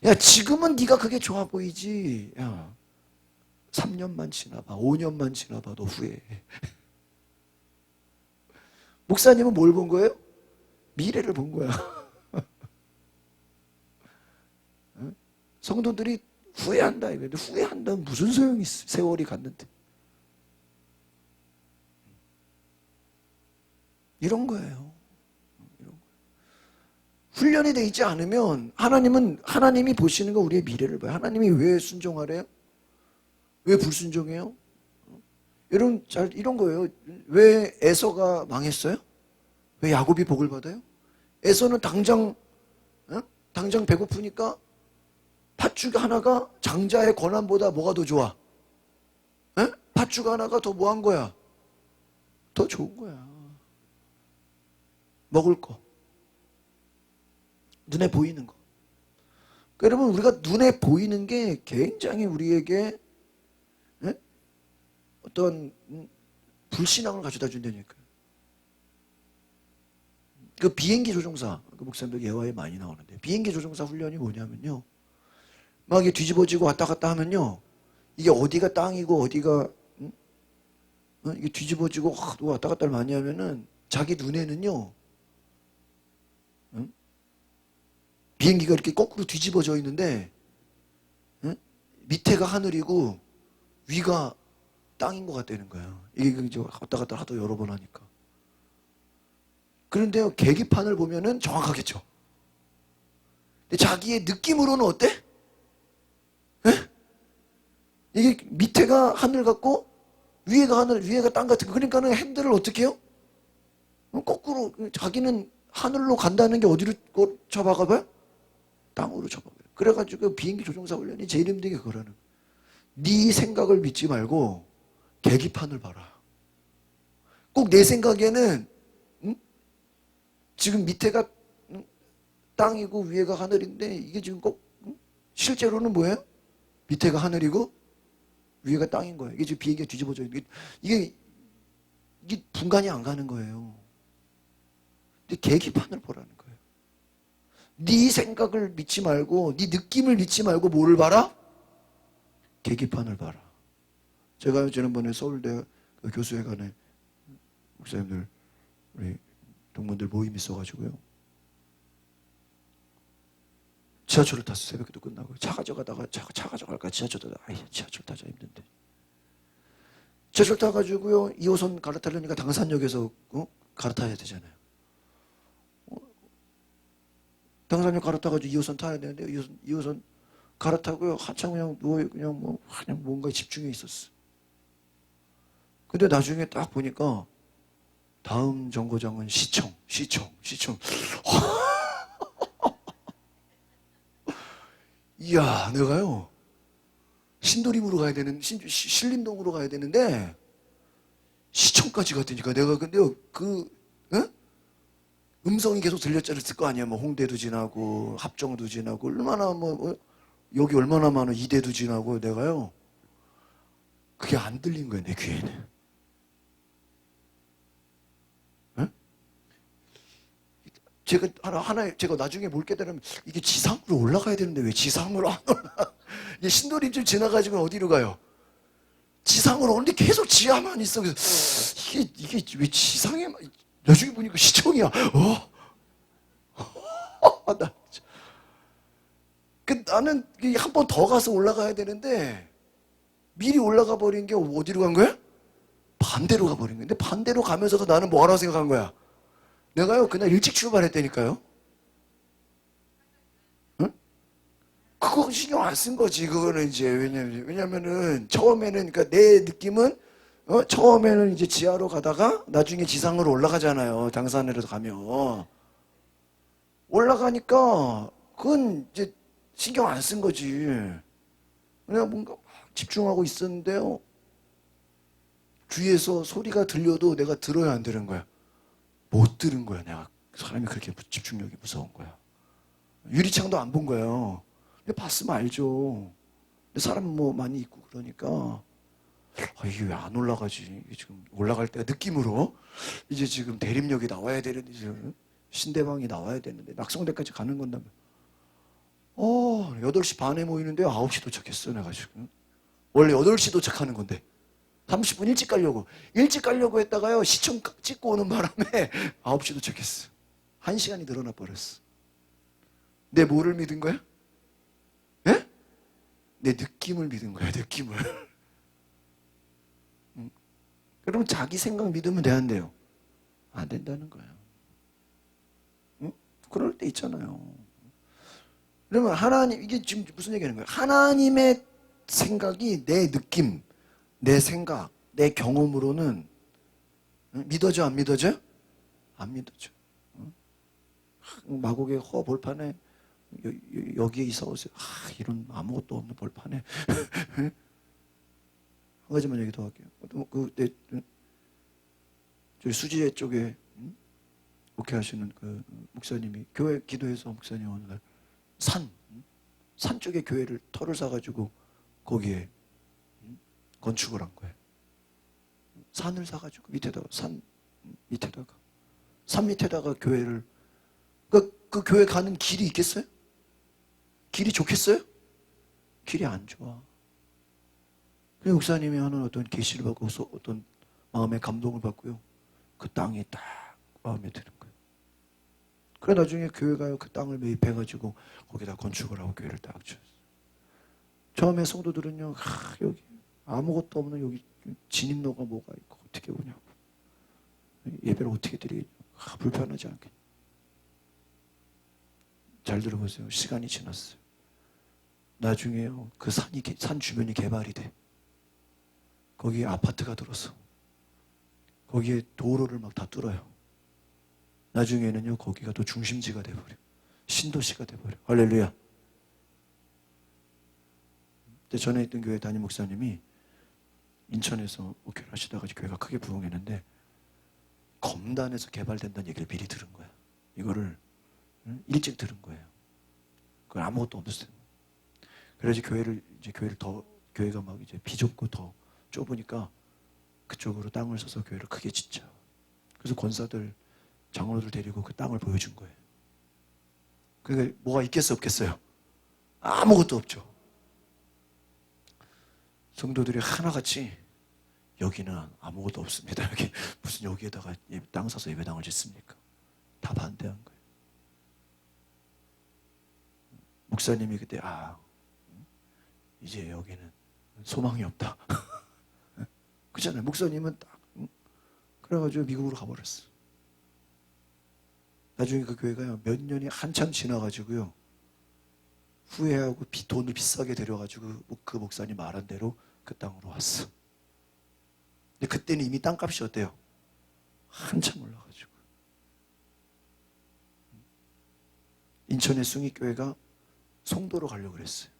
야, 지금은 네가 그게 좋아 보이지. 야, 3년만 지나봐, 5년만 지나봐, 너 후회해. 목사님은 뭘 본 거예요? 미래를 본 거야. 성도들이 후회한다 이거예요. 후회한다면 무슨 소용이 있어? 세월이 갔는데. 이런 거예요. 훈련이 돼 있지 않으면 하나님이 보시는 거 우리의 미래를 봐요. 하나님이 왜 순종하래요? 왜 불순종해요? 여러분 잘 이런 거예요. 왜 에서가 망했어요? 왜 야곱이 복을 받아요? 에서는 당장 배고프니까 팥죽 하나가 장자의 권한보다 뭐가 더 좋아? 팥죽 하나가 더 뭐 한 거야? 더 좋은 거야. 먹을 거. 눈에 보이는 거. 그러니까 여러분, 우리가 눈에 보이는 게 굉장히 우리에게 어떤 불신앙을 가져다 준다니까요. 그 비행기 조종사, 그 목사님들 예화에 많이 나오는데, 비행기 조종사 훈련이 뭐냐면요, 막 이게 뒤집어지고 왔다 갔다 하면요, 이게 어디가 땅이고 어디가 이게 뒤집어지고 왔다 갔다를 많이 하면은 자기 눈에는요, 비행기가 이렇게 거꾸로 뒤집어져 있는데 밑에가 하늘이고 위가 땅인 것 같다는 거야. 이게 왔다 갔다 하도 여러 번 하니까. 그런데요, 계기판을 보면은 정확하겠죠. 근데 자기의 느낌으로는 어때? 이게 밑에가 하늘 같고 위에가 하늘, 위에가 땅 같은 거. 그러니까는 핸들을 어떻게 해요? 거꾸로. 자기는 하늘로 간다는 게 어디로 쳐박아봐요? 땅으로 쳐박아요. 그래가지고 비행기 조종사 훈련이 제일 힘든 게 그거라는 거예요. 네 생각을 믿지 말고 계기판을 봐라. 꼭 내 생각에는 지금 밑에가 땅이고 위에가 하늘인데 이게 지금 꼭 실제로는 뭐예요? 밑에가 하늘이고 위에가 땅인 거예요. 이게 지금 비행기가 뒤집어져 있는 이게 분간이 안 가는 거예요. 근데 계기판을 보라는 거예요. 네 생각을 믿지 말고 네 느낌을 믿지 말고 뭐를 봐라? 계기판을 봐라. 제가 지난번에 서울대 그 교수회관에 목사님들 우리 동문들 모임 있어가지고요. 지하철을 탔어. 새벽에도 끝나고 차 가져가다가 차 가져갈까 지하철 타다가 아이 지하철 타자 힘든데 지하철 타가지고요 2호선 갈아타려니까 당산역에서 갈아타야 되잖아요. 당산역 갈아타가지고 2호선 타야 되는데 2호선 갈아타고요 한참 그냥 그냥 뭔가에 집중해 있었어. 근데 나중에 딱 보니까 다음 정거장은 시청. 이야, 내가요 신도림으로 가야 되는 신림동으로 가야 되는데 시청까지 갔다니까. 내가 근데요 음성이 계속 들렸을 거 아니야. 뭐 홍대도 지나고 합정도 지나고 얼마나 여기 얼마나 많아. 이대도 지나고 내가요 그게 안 들린 거야 내 귀에는. 제가 나중에 뭘 깨달으면 이게 지상으로 올라가야 되는데 왜 지상으로 안 올라? 이게 신도림쯤 지나가지고 어디로 가요? 지상으로 오는데 계속 지하만 있어. 그래서 이게 왜 지상에만? 나중에 보니까 시청이야. 나는 한 번 더 가서 올라가야 되는데 미리 올라가 버린 게 어디로 간 거야? 반대로 가버린 거야. 근데 반대로 가면서도 나는 뭐라고 생각한 거야? 내가요 그날 일찍 출발했다니까요. 응? 그거 신경 안 쓴 거지. 그거는 이제 왜냐면은 처음에는 그러니까 내 느낌은 처음에는 이제 지하로 가다가 나중에 지상으로 올라가잖아요. 당산으로 가면 올라가니까 그건 이제 신경 안 쓴 거지. 그냥 뭔가 집중하고 있었는데요. 주위에서 소리가 들려도 내가 들어야 안 되는 거야. 못 들은 거야. 내가 사람이 그렇게 집중력이 무서운 거야. 유리창도 안 본 거예요. 근데 봤으면 알죠. 근데 사람 뭐 많이 있고 그러니까 이게 왜 안 올라가지? 이게 지금 올라갈 때가 느낌으로 이제 지금 대림역이 나와야 되는데 지금 신대방이 나와야 되는데 낙성대까지 가는 건다면 8시 반에 모이는데 9시 도착했어. 내가 지금 원래 8시 도착하는 건데 30분 일찍 가려고 했다가요 시청 찍고 오는 바람에 9시 도착했어. 1시간이 늘어나 버렸어. 내 뭐를 믿은 거야? 예? 내 느낌을 믿은 거야. 느낌을. 여러분 자기 생각 믿으면 돼 안 돼요? 안 된다는 거야. 응? 그럴 때 있잖아요. 그러면 하나님 이게 지금 무슨 얘기하는 거예요? 하나님의 생각이 내 느낌 내 생각, 내 경험으로는 믿어져 안 믿어져? 안 믿어져. 마곡의 허 벌판에 여기에 이사 오세요. 이런 아무것도 없는 벌판에 한 가지만 얘기 더 할게요. 저희 수지회 쪽에 목회하시는 그 목사님이 교회 기도해서 목사님 어느 날 산 쪽에 교회를 터를 사가지고 거기에 건축을 한 거예요. 산을 사가지고 산 밑에다가 교회를 그 교회 가는 길이 있겠어요? 길이 좋겠어요? 길이 안 좋아. 그래서 목사님이 하는 어떤 계시를 받고 어떤 마음의 감동을 받고요. 그 땅이 딱 마음에 드는 거예요. 그래 나중에 교회가 그 땅을 매입해가지고 거기다 건축을 하고 교회를 딱 지었어요. 처음에 성도들은요, 여기 아무것도 없는 여기 진입로가 뭐가 있고 어떻게 오냐고 예배를 어떻게 드리겠냐고 불편하지 않게. 잘 들어보세요. 시간이 지났어요. 나중에요 그 산 주변이 개발이 돼. 거기에 아파트가 들어서 거기에 도로를 막 다 뚫어요. 나중에는요 거기가 또 중심지가 돼버려. 신도시가 돼버려. 할렐루야. 근데 전에 있던 교회 담임 목사님이 인천에서 목회를 하시다가 교회가 크게 부흥했는데 검단에서 개발된다는 얘기를 미리 들은 거야. 이거를 일찍 들은 거예요. 그걸 아무것도 없었어요. 그래서 교회가 막 이제 비좁고 더 좁으니까 그쪽으로 땅을 사서 교회를 크게 짓자. 그래서 권사들, 장로들 데리고 그 땅을 보여준 거예요. 그러니까 뭐가 있겠어 없겠어요? 아무것도 없죠. 성도들이 하나같이 여기는 아무것도 없습니다. 여기 무슨 여기에다가 땅 사서 예배당을 짓습니까? 다 반대한 거예요. 목사님이 그때 이제 여기는 소망이 없다. 그렇잖아요. 목사님은 딱 그래가지고 미국으로 가버렸어. 나중에 그 교회가 몇 년이 한참 지나가지고요. 후회하고 돈을 비싸게 들여가지고 그 목사님 말한 대로 그 땅으로 왔어. 근데 그때는 이미 땅값이 어때요? 한참 올라가지고. 인천의 숭익교회가 송도로 가려고 그랬어요.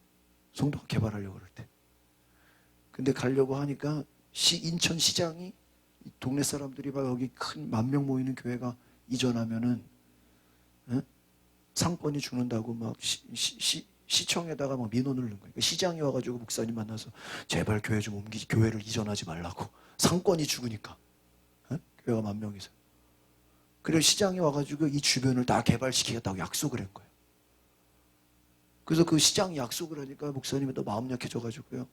송도 개발하려고 그럴 때. 근데 가려고 하니까 인천시장이 동네 사람들이 막 여기 큰 10,000명 모이는 교회가 이전하면은 상권이 죽는다고 막 시청에다가 막 민원을 넣은 거예요. 시장이 와가지고 목사님 만나서 제발 교회 좀 교회를 이전하지 말라고. 상권이 죽으니까. 교회가 10,000명이서. 그래서 시장이 와가지고 이 주변을 다 개발시키겠다고 약속을 한 거예요. 그래서 그 시장이 약속을 하니까 목사님이 또 마음 약해져가지고요.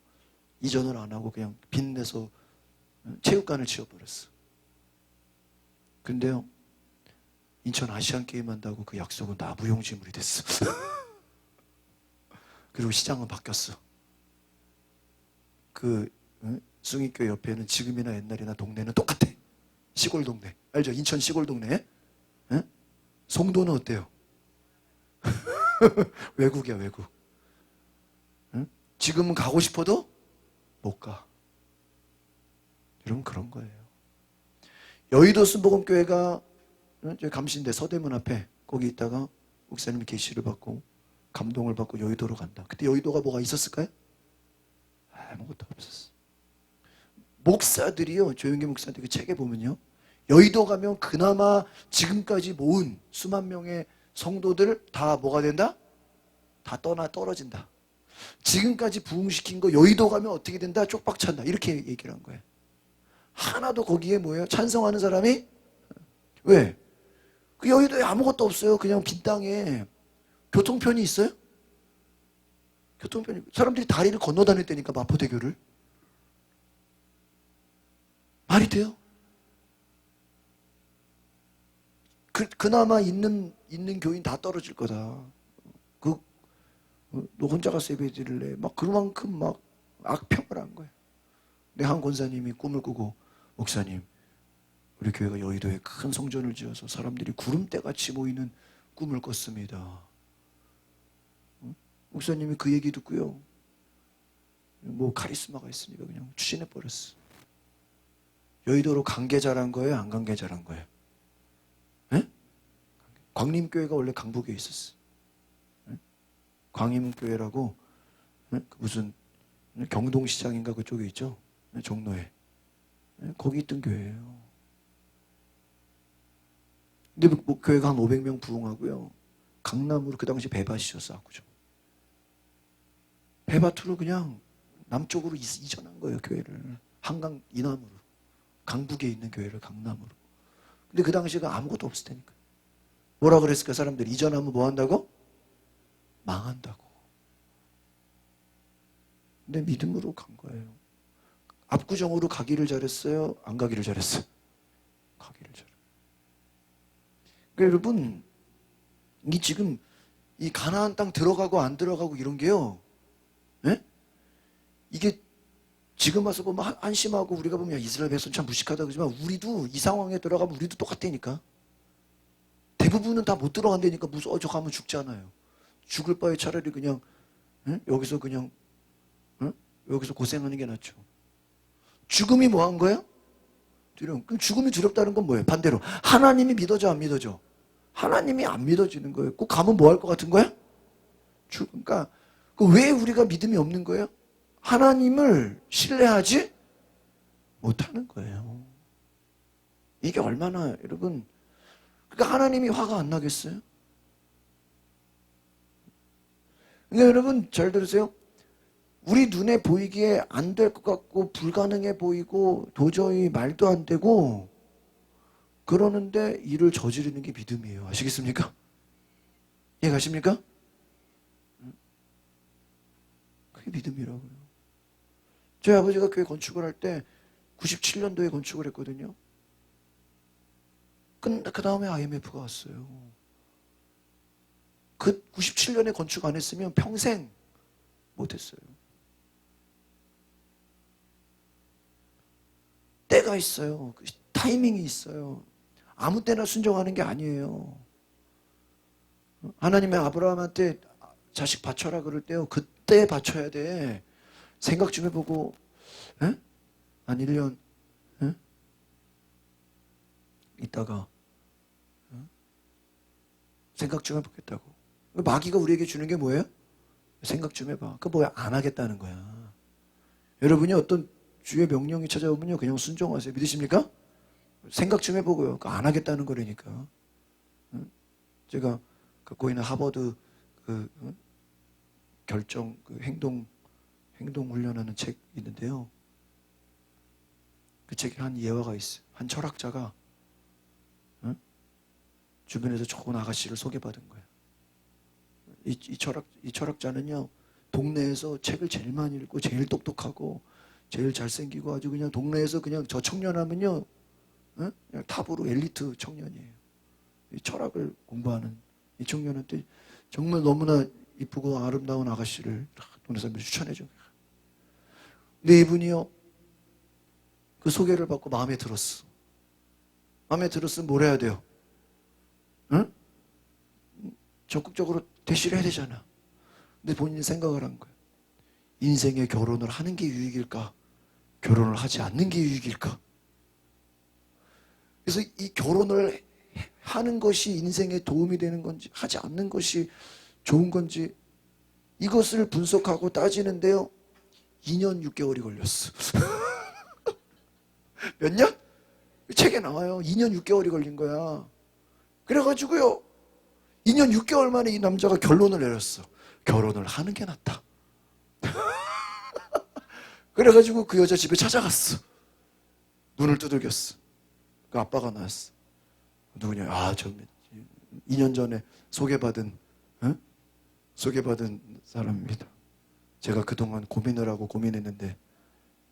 이전을 안 하고 그냥 빚내서 체육관을 지어버렸어. 근데요, 인천 아시안게임 한다고 그 약속은 다 무용지물이 됐어. 그리고 시장은 바뀌었어. 그 숭익교회 옆에는 지금이나 옛날이나 동네는 똑같아. 시골 동네. 알죠? 인천 시골 동네. 송도는 어때요? 외국이야, 외국. 지금은 가고 싶어도 못 가. 여러분 그런 거예요. 여의도 순복음교회가 감신대 서대문 앞에 거기 있다가 목사님이 계시를 받고 감동을 받고 여의도로 간다. 그때 여의도가 뭐가 있었을까요? 아무것도 없었어. 목사들이요, 조영기 목사한테 그 책에 보면요, 여의도 가면 그나마 지금까지 모은 수만 명의 성도들 다 뭐가 된다? 다 떨어진다. 지금까지 부흥시킨 거 여의도 가면 어떻게 된다? 쪽박 찬다. 이렇게 얘기를 한 거예요. 하나도 거기에 뭐예요? 찬성하는 사람이? 왜? 그 여의도에 아무것도 없어요. 그냥 빈 땅에. 교통편이 있어요? 교통편이. 사람들이 다리를 건너 다녔다니까, 마포대교를. 말이 돼요? 그나마 있는 교인 다 떨어질 거다. 너 혼자 가서 예배 드릴래? 막 그만큼 막 악평을 한 거예요. 근데 한 권사님이 꿈을 꾸고, 목사님, 우리 교회가 여의도에 큰 성전을 지어서 사람들이 구름대같이 모이는 꿈을 꿨습니다. 목사님이 그 얘기 듣고요, 뭐 카리스마가 있으니까 그냥 추진해버렸어. 여의도로 관계자란 거예요? 안 관계자란 거예요? 에? 광림교회가 원래 강북에 있었어. 광림교회라고 무슨 경동시장인가 그쪽에 있죠? 종로에. 거기 있던 교회예요. 근데 뭐 교회가 한 500명 부흥하고요. 강남으로 그 당시 배밭이죠, 싸구죠. 배밭으로 그냥 남쪽으로 이전한 거예요, 교회를. 한강 이남으로. 강북에 있는 교회를 강남으로. 근데 그 당시가 아무것도 없을 테니까. 뭐라 그랬을까, 사람들이? 이전하면 뭐 한다고? 망한다고. 근데 믿음으로 간 거예요. 압구정으로 가기를 잘했어요? 안 가기를 잘했어요? 가기를 잘했어요. 그러니까 여러분, 지금 이 가나안 땅 들어가고 안 들어가고 이런 게요, 예? 이게 지금 와서 보면 안심하고 우리가 보면 이스라엘 백성 참 무식하다 그러지만 우리도 이 상황에 들어가면 우리도 똑같다니까. 대부분은 다 못 들어간다니까. 무서워. 저 가면 죽잖아요. 죽을 바에 차라리 그냥 여기서 그냥 여기서 고생하는 게 낫죠. 죽음이 뭐 한 거야? 두려움. 그럼 죽음이 두렵다는 건 뭐예요? 반대로 하나님이 믿어져 안 믿어져? 하나님이 안 믿어지는 거예요. 꼭 가면 뭐 할 것 같은 거야? 그러니까 왜 우리가 믿음이 없는 거예요? 하나님을 신뢰하지 못하는 거예요. 이게 얼마나 여러분, 그러니까 하나님이 화가 안 나겠어요? 그러니까 여러분 잘 들으세요. 우리 눈에 보이기에 안 될 것 같고 불가능해 보이고 도저히 말도 안 되고 그러는데 일을 저지르는 게 믿음이에요. 아시겠습니까? 이해가십니까? 그게 믿음이라고요. 저희 아버지가 교회 건축을 할 때 97년도에 건축을 했거든요. 그 다음에 IMF가 왔어요. 그 97년에 건축 안 했으면 평생 못했어요. 때가 있어요. 타이밍이 있어요. 아무 때나 순종하는 게 아니에요. 하나님의 아브라함한테 자식 바쳐라 그럴 때요. 그때 바쳐야 돼. 생각 좀 해보고 에? 한 1년 에? 있다가 생각 좀 해보겠다고. 마귀가 우리에게 주는 게 뭐예요? 생각 좀 해봐. 그 뭐야? 안 하겠다는 거야. 여러분이 어떤 주의 명령이 찾아오면요 그냥 순종하세요. 믿으십니까? 생각 좀 해보고요. 안 하겠다는 거라니까. 제가 갖고 있는 하버드 결정 행동 훈련하는 책 있는데요. 그 책에 한 예화가 있어요. 한 철학자가 주변에서 좋은 아가씨를 소개받은 거예요. 이 철학자는요 동네에서 책을 제일 많이 읽고 제일 똑똑하고 제일 잘생기고 아주 그냥 동네에서 그냥 저 청년하면요 그냥 탑으로 엘리트 청년이에요. 이 철학을 공부하는 이 청년한테 정말 너무나 이쁘고 아름다운 아가씨를 동네 사람들이 추천해줘요. 근데 이분이요 그 소개를 받고 마음에 들었어. 마음에 들었으면 뭘 해야 돼요? 응? 적극적으로 대시를 해야 되잖아. 근데 본인이 생각을 한 거예요. 인생에 결혼을 하는 게 유익일까? 결혼을 하지 않는 게 유익일까? 그래서 이 결혼을 하는 것이 인생에 도움이 되는 건지 하지 않는 것이 좋은 건지 이것을 분석하고 따지는데요 2년 6개월이 걸렸어. 몇 년? 책에 나와요. 2년 6개월이 걸린 거야. 그래가지고요 2년 6개월 만에 이 남자가 결론을 내렸어. 결혼을 하는 게 낫다. 그래가지고 그 여자 집에 찾아갔어. 눈을 두들겼어. 그 아빠가 나왔어. 누구냐? 저 2년 전에 소개받은 사람입니다. 제가 그동안 고민을 하고 고민했는데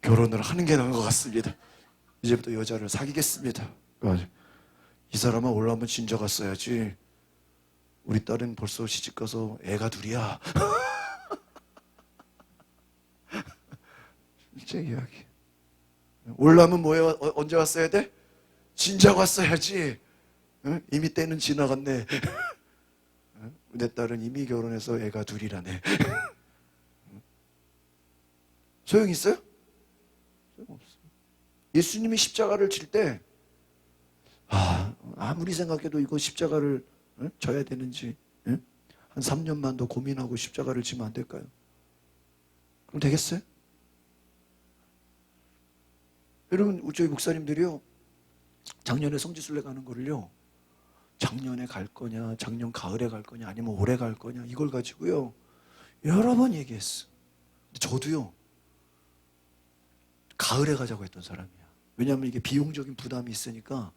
결혼을 하는 게 나은 것 같습니다. 이제부터 여자를 사귀겠습니다. 이 사람은 올라오면 진짜 갔어야지. 우리 딸은 벌써 시집가서 애가 둘이야. 제 이야기. 올라면 뭐예요? 언제 왔어야 돼? 진작 왔어야지. 이미 때는 지나갔네. 내 딸은 이미 결혼해서 애가 둘이라네. 소용 있어요? 소용없어요. 예수님이 십자가를 질 때 아무리 생각해도 이거 십자가를 져야 되는지 한 3년만 더 고민하고 십자가를 지면 안 될까요? 그럼 되겠어요? 여러분 저희 목사님들이요 작년에 성지순례 가는 거를요 작년에 갈 거냐 작년 가을에 갈 거냐 아니면 올해 갈 거냐 이걸 가지고요 여러 번 얘기했어. 저도요 가을에 가자고 했던 사람이야. 왜냐하면 이게 비용적인 부담이 있으니까.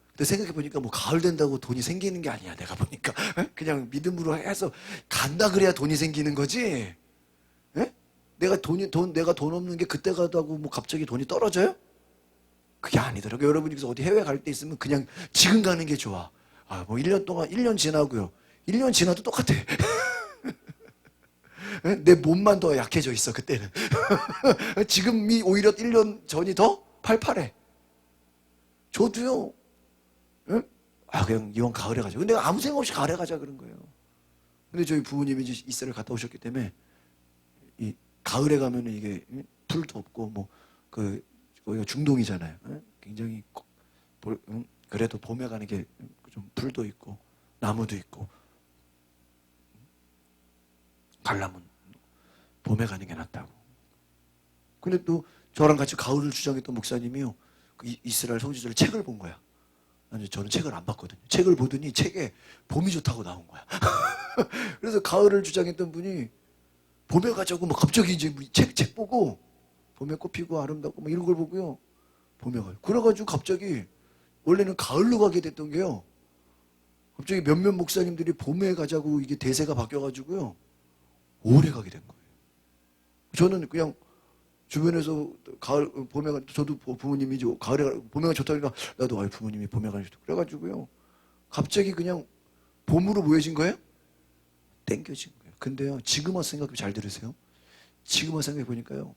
근데 생각해보니까 뭐 가을 된다고 돈이 생기는 게 아니야. 내가 보니까 그냥 믿음으로 해서 간다 그래야 돈이 생기는 거지. 내가 돈 없는 게 그때 가다고 뭐 갑자기 돈이 떨어져요? 그게 아니더라고요. 여러분이 어디 해외 갈 때 있으면 그냥 지금 가는 게 좋아. 뭐 1년 동안 1년 지나고요. 1년 지나도 똑같아. 내 몸만 더 약해져 있어 그때는. 지금이 오히려 1년 전이 더 팔팔해. 저도요. 그냥 이번 가을에 가자. 근데 아무 생각 없이 가을에 가자 그런 거예요. 근데 저희 부모님이 이제 이스라엘 갔다 오셨기 때문에 이 가을에 가면은 이게 풀도 없고 뭐 거기가 중동이잖아요. 굉장히 그래도 봄에 가는 게 좀 풀도 있고 나무도 있고 가려면 봄에 가는 게 낫다고. 근데 또 저랑 같이 가을을 주장했던 목사님이요 그 이스라엘 성지순례 책을 본 거야. 아니 저는 책을 안 봤거든요. 책을 보더니 책에 봄이 좋다고 나온 거야. 그래서 가을을 주장했던 분이 봄에 가자고 뭐 갑자기 이제 뭐 책 보고 봄에 꽃 피고 아름답고 뭐 이런 걸 보고요. 봄에 가요. 그래가지고 갑자기 원래는 가을로 가게 됐던 게요. 갑자기 몇몇 목사님들이 봄에 가자고 이게 대세가 바뀌어가지고요. 올해 가게 된 거예요. 저는 그냥 주변에서 가을 봄에 가 저도 부모님이 가을에 봄에 가 좋다니까 나도 아이 부모님이 봄에 가는 좋다 그래가지고요. 갑자기 그냥 봄으로 모여진 거예요. 땡겨진 거예요. 근데요 지금 와서 생각해 잘 들으세요. 지금 와서 생각해 보니까요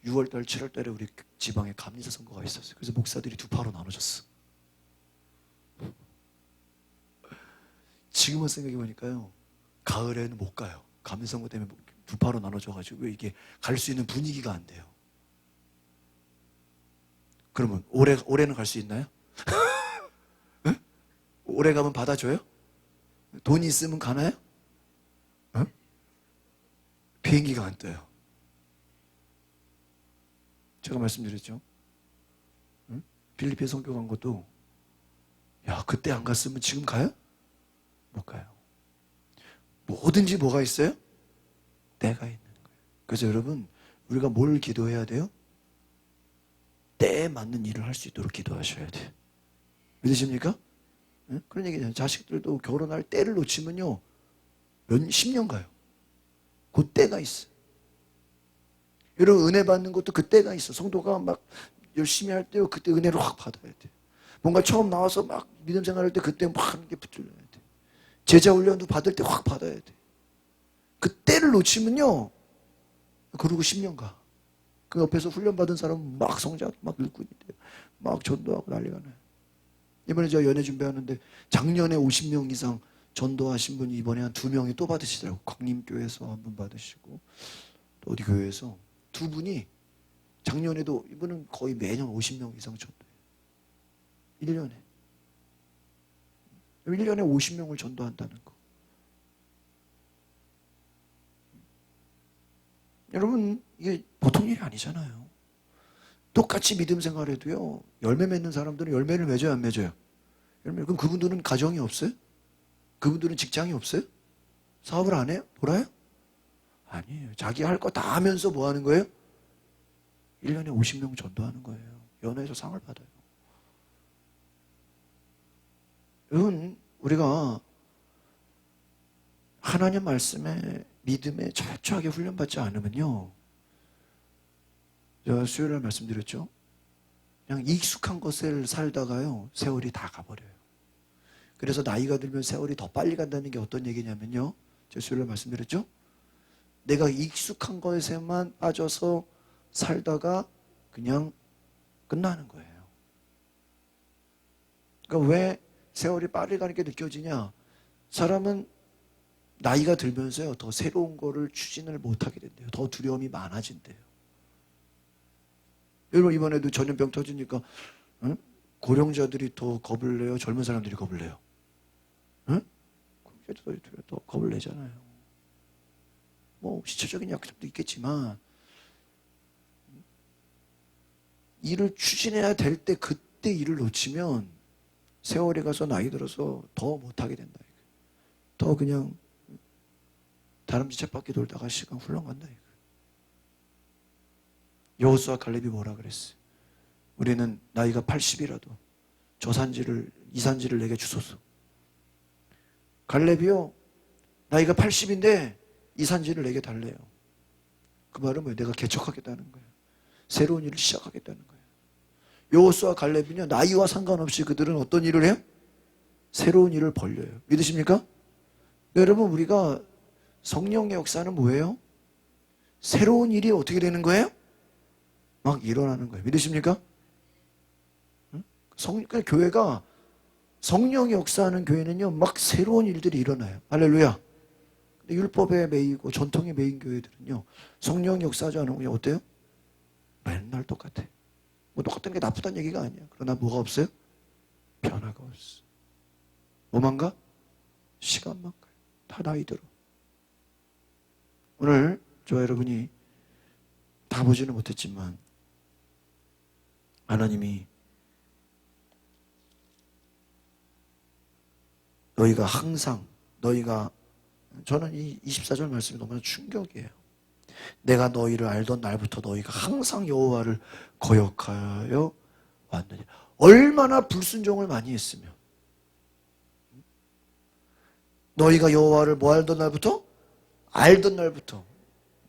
6월달 7월달에 우리 지방에 감리사 선거가 있었어요. 그래서 목사들이 두 파로 나눠졌어. 지금 와서 생각해 보니까요 가을에는 못 가요. 감리사 선거 때문에 두 파로 나눠져가지고 이게 갈 수 있는 분위기가 안 돼요. 그러면 올해는 갈 수 있나요? 응? 올해 가면 받아줘요? 돈이 있으면 가나요? 응? 비행기가 안 떠요. 제가 말씀드렸죠. 응? 필리핀 선교 간 것도 야 그때 안 갔으면 지금 가요? 못 가요. 뭐든지 뭐가 있어요? 때가 있는 거예요. 그래서 여러분 우리가 뭘 기도해야 돼요? 때에 맞는 일을 할 수 있도록 기도하셔야 돼요. 믿으십니까? 응? 그런 얘기잖아요. 자식들도 결혼할 때를 놓치면요 10년 가요. 그 때가 있어. 여러분 은혜 받는 것도 그 때가 있어. 성도가 막 열심히 할 때요 그때 은혜를 확 받아야 돼. 뭔가 처음 나와서 막 믿음 생활할 때 그때 막 이렇게 붙들려야 돼. 제자 훈련도 받을 때 확 받아야 돼. 그 때를 놓치면요 그러고 10년 가. 그 옆에서 훈련받은 사람은 막 성장하고 막 늙고 있는데 막 전도하고 난리가 나요. 이번에 제가 연애 준비하는데 작년에 50명 이상 전도하신 분이 이번에 한 2명이 또 받으시더라고요. 광림교회에서 한 분 받으시고 또 어디 교회에서 두 분이 작년에도 이분은 거의 매년 50명 이상 전도해요. 1년에. 1년에 50명을 전도한다는 거. 여러분 이게 보통 일이 아니잖아요. 똑같이 믿음 생활해도요 열매 맺는 사람들은 열매를 맺어요 안 맺어요? 열매. 그럼 그분들은 가정이 없어요? 그분들은 직장이 없어요? 사업을 안 해요? 돌아요? 아니에요. 자기 할 거 다 하면서 뭐 하는 거예요? 1년에 50명 전도하는 거예요. 연회에서 상을 받아요. 여러분 우리가 하나님 말씀에 믿음에 철저하게 훈련받지 않으면요 제가 수요일날 말씀드렸죠. 그냥 익숙한 것을 살다가요 세월이 다 가버려요. 그래서 나이가 들면 세월이 더 빨리 간다는 게 어떤 얘기냐면요 제가 수요일날 말씀드렸죠. 내가 익숙한 것에만 빠져서 살다가 그냥 끝나는 거예요. 그러니까 왜 세월이 빨리 가는 게 느껴지냐. 사람은 나이가 들면서요 더 새로운 거를 추진을 못하게 된대요. 더 두려움이 많아진대요. 여러분 이번에도 전염병 터지니까 응? 고령자들이 더 겁을 내요? 젊은 사람들이 겁을 내요? 응? 고령자들이 더 겁을 내잖아요. 뭐 시초적인 약점도 있겠지만 일을 추진해야 될 때 그때 일을 놓치면 세월이 가서 나이 들어서 더 못하게 된다. 더 그냥 다람쥐 쳇바퀴 돌다가 시간 훌렁간다. 여호수아 갈렙이 뭐라 그랬어요? 우리는 나이가 80이라도 저 산지를 이 산지를 내게 주소서. 갈렙이요 나이가 80인데 이 산지를 내게 달래요. 그 말은 뭐예요? 내가 개척하겠다는 거예요. 새로운 일을 시작하겠다는 거예요. 여호수아 갈렙은요 나이와 상관없이 그들은 어떤 일을 해요? 새로운 일을 벌려요. 믿으십니까? 여러분 우리가 성령의 역사는 뭐예요? 새로운 일이 어떻게 되는 거예요? 막 일어나는 거예요. 믿으십니까? 그러니까 교회가 성령의 역사하는 교회는요 막 새로운 일들이 일어나요. 할렐루야. 근데 율법에 매이고 전통에 매인 교회들은요 성령의 역사하지 않으면 어때요? 맨날 똑같아. 뭐 똑같은 게 나쁘다는 얘기가 아니야. 그러나 뭐가 없어요? 변화가 없어. 뭐만 가? 시간만 가요. 다 나이 들어. 오늘 저와 여러분이 다 보지는 못했지만 하나님이 너희가 항상 너희가 저는 이 24절 말씀이 너무나 충격이에요. 내가 너희를 알던 날부터 너희가 항상 여호와를 거역하여 왔느니라. 얼마나 불순종을 많이 했으면 너희가 여호와를 뭐 알던 날부터? 알던 날부터.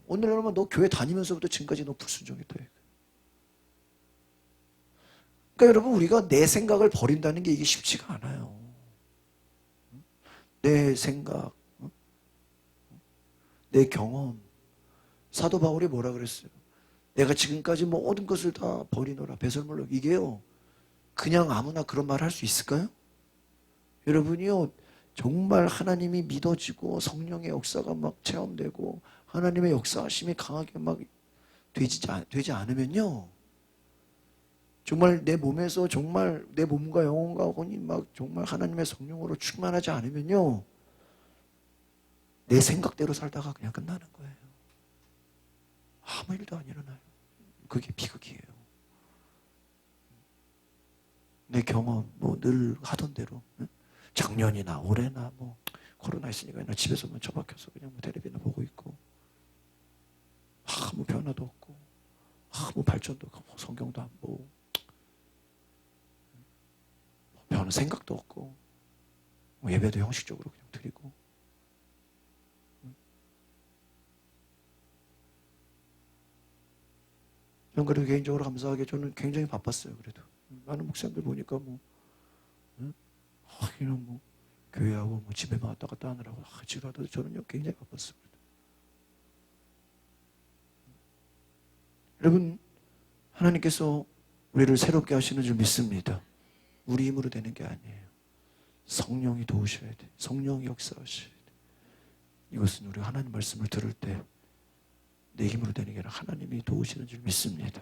오늘날은 너 교회 다니면서부터 지금까지 너 불순종했다. 그러니까 여러분 우리가 내 생각을 버린다는 게 이게 쉽지가 않아요. 내 생각, 내 경험. 사도 바울이 뭐라 그랬어요? 내가 지금까지 모든 것을 다 버리노라. 배설물로. 이게요. 그냥 아무나 그런 말 할 수 있을까요? 여러분이요. 정말 하나님이 믿어지고 성령의 역사가 막 체험되고 하나님의 역사하심이 강하게 막 되지 않으면요. 정말 내 몸에서 정말 내 몸과 영혼과 혼이 막 정말 하나님의 성령으로 충만하지 않으면요. 내 생각대로 살다가 그냥 끝나는 거예요. 아무 일도 안 일어나요. 그게 비극이에요. 내 경험 늘 하던 대로 작년이나 올해나 코로나 있으니까 그냥 집에서만 처박혀서 그냥 텔레비나 보고 있고 아무 변화도 없고 아무 발전도 없고 성경도 안 보고 변한 생각도 없고 예배도 형식적으로 그냥 드리고 저는 그래도 개인적으로 감사하게 저는 굉장히 바빴어요. 그래도 많은 목사님들 보니까 그냥 교회하고 집에만 왔다 갔다 하느라고 지루하다. 저는요 굉장히 바빴어요. 여러분 하나님께서 우리를 새롭게 하시는 줄 믿습니다. 우리 힘으로 되는 게 아니에요. 성령이 도우셔야 돼. 성령이 역사하셔야 돼. 이것은 우리가 하나님 말씀을 들을 때 내 힘으로 되는 게 아니라 하나님이 도우시는 줄 믿습니다.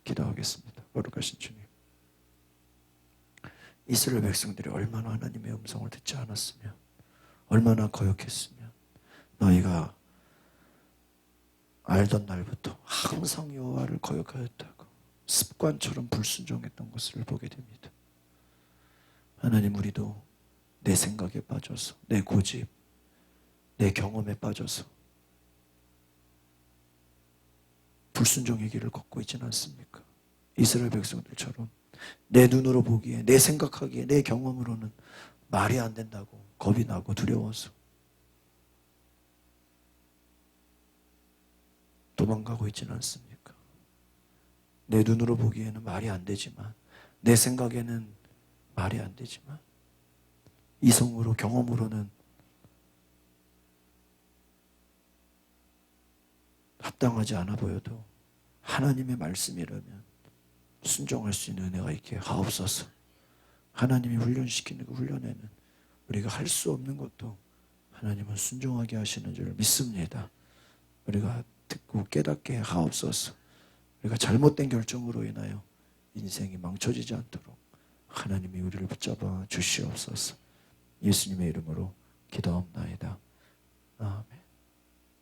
기도하겠습니다. 거룩하신 주님, 이스라엘 백성들이 얼마나 하나님의 음성을 듣지 않았으면, 얼마나 거역했으면 너희가 알던 날부터 항상 여호와를 거역하였다고 습관처럼 불순종했던 것을 보게 됩니다. 하나님, 우리도 내 생각에 빠져서, 내 고집, 내 경험에 빠져서 불순종의 길을 걷고 있지는 않습니까? 이스라엘 백성들처럼 내 눈으로 보기에, 내 생각하기에, 내 경험으로는 말이 안 된다고 겁이 나고 두려워서 도망가고 있지는 않습니까? 내 눈으로 보기에는 말이 안 되지만, 내 생각에는 말이 안 되지만, 이성으로, 경험으로는 합당하지 않아 보여도 하나님의 말씀이라면 순종할 수 있는 은혜가 있게 하옵소서. 하나님이 훈련시키는 그 훈련에는 우리가 할 수 없는 것도 하나님은 순종하게 하시는 줄 믿습니다. 우리가 듣고 깨닫게 하옵소서. 우리가 잘못된 결정으로 인하여 인생이 망쳐지지 않도록 하나님이 우리를 붙잡아 주시옵소서. 예수님의 이름으로 기도합나이다. 아멘.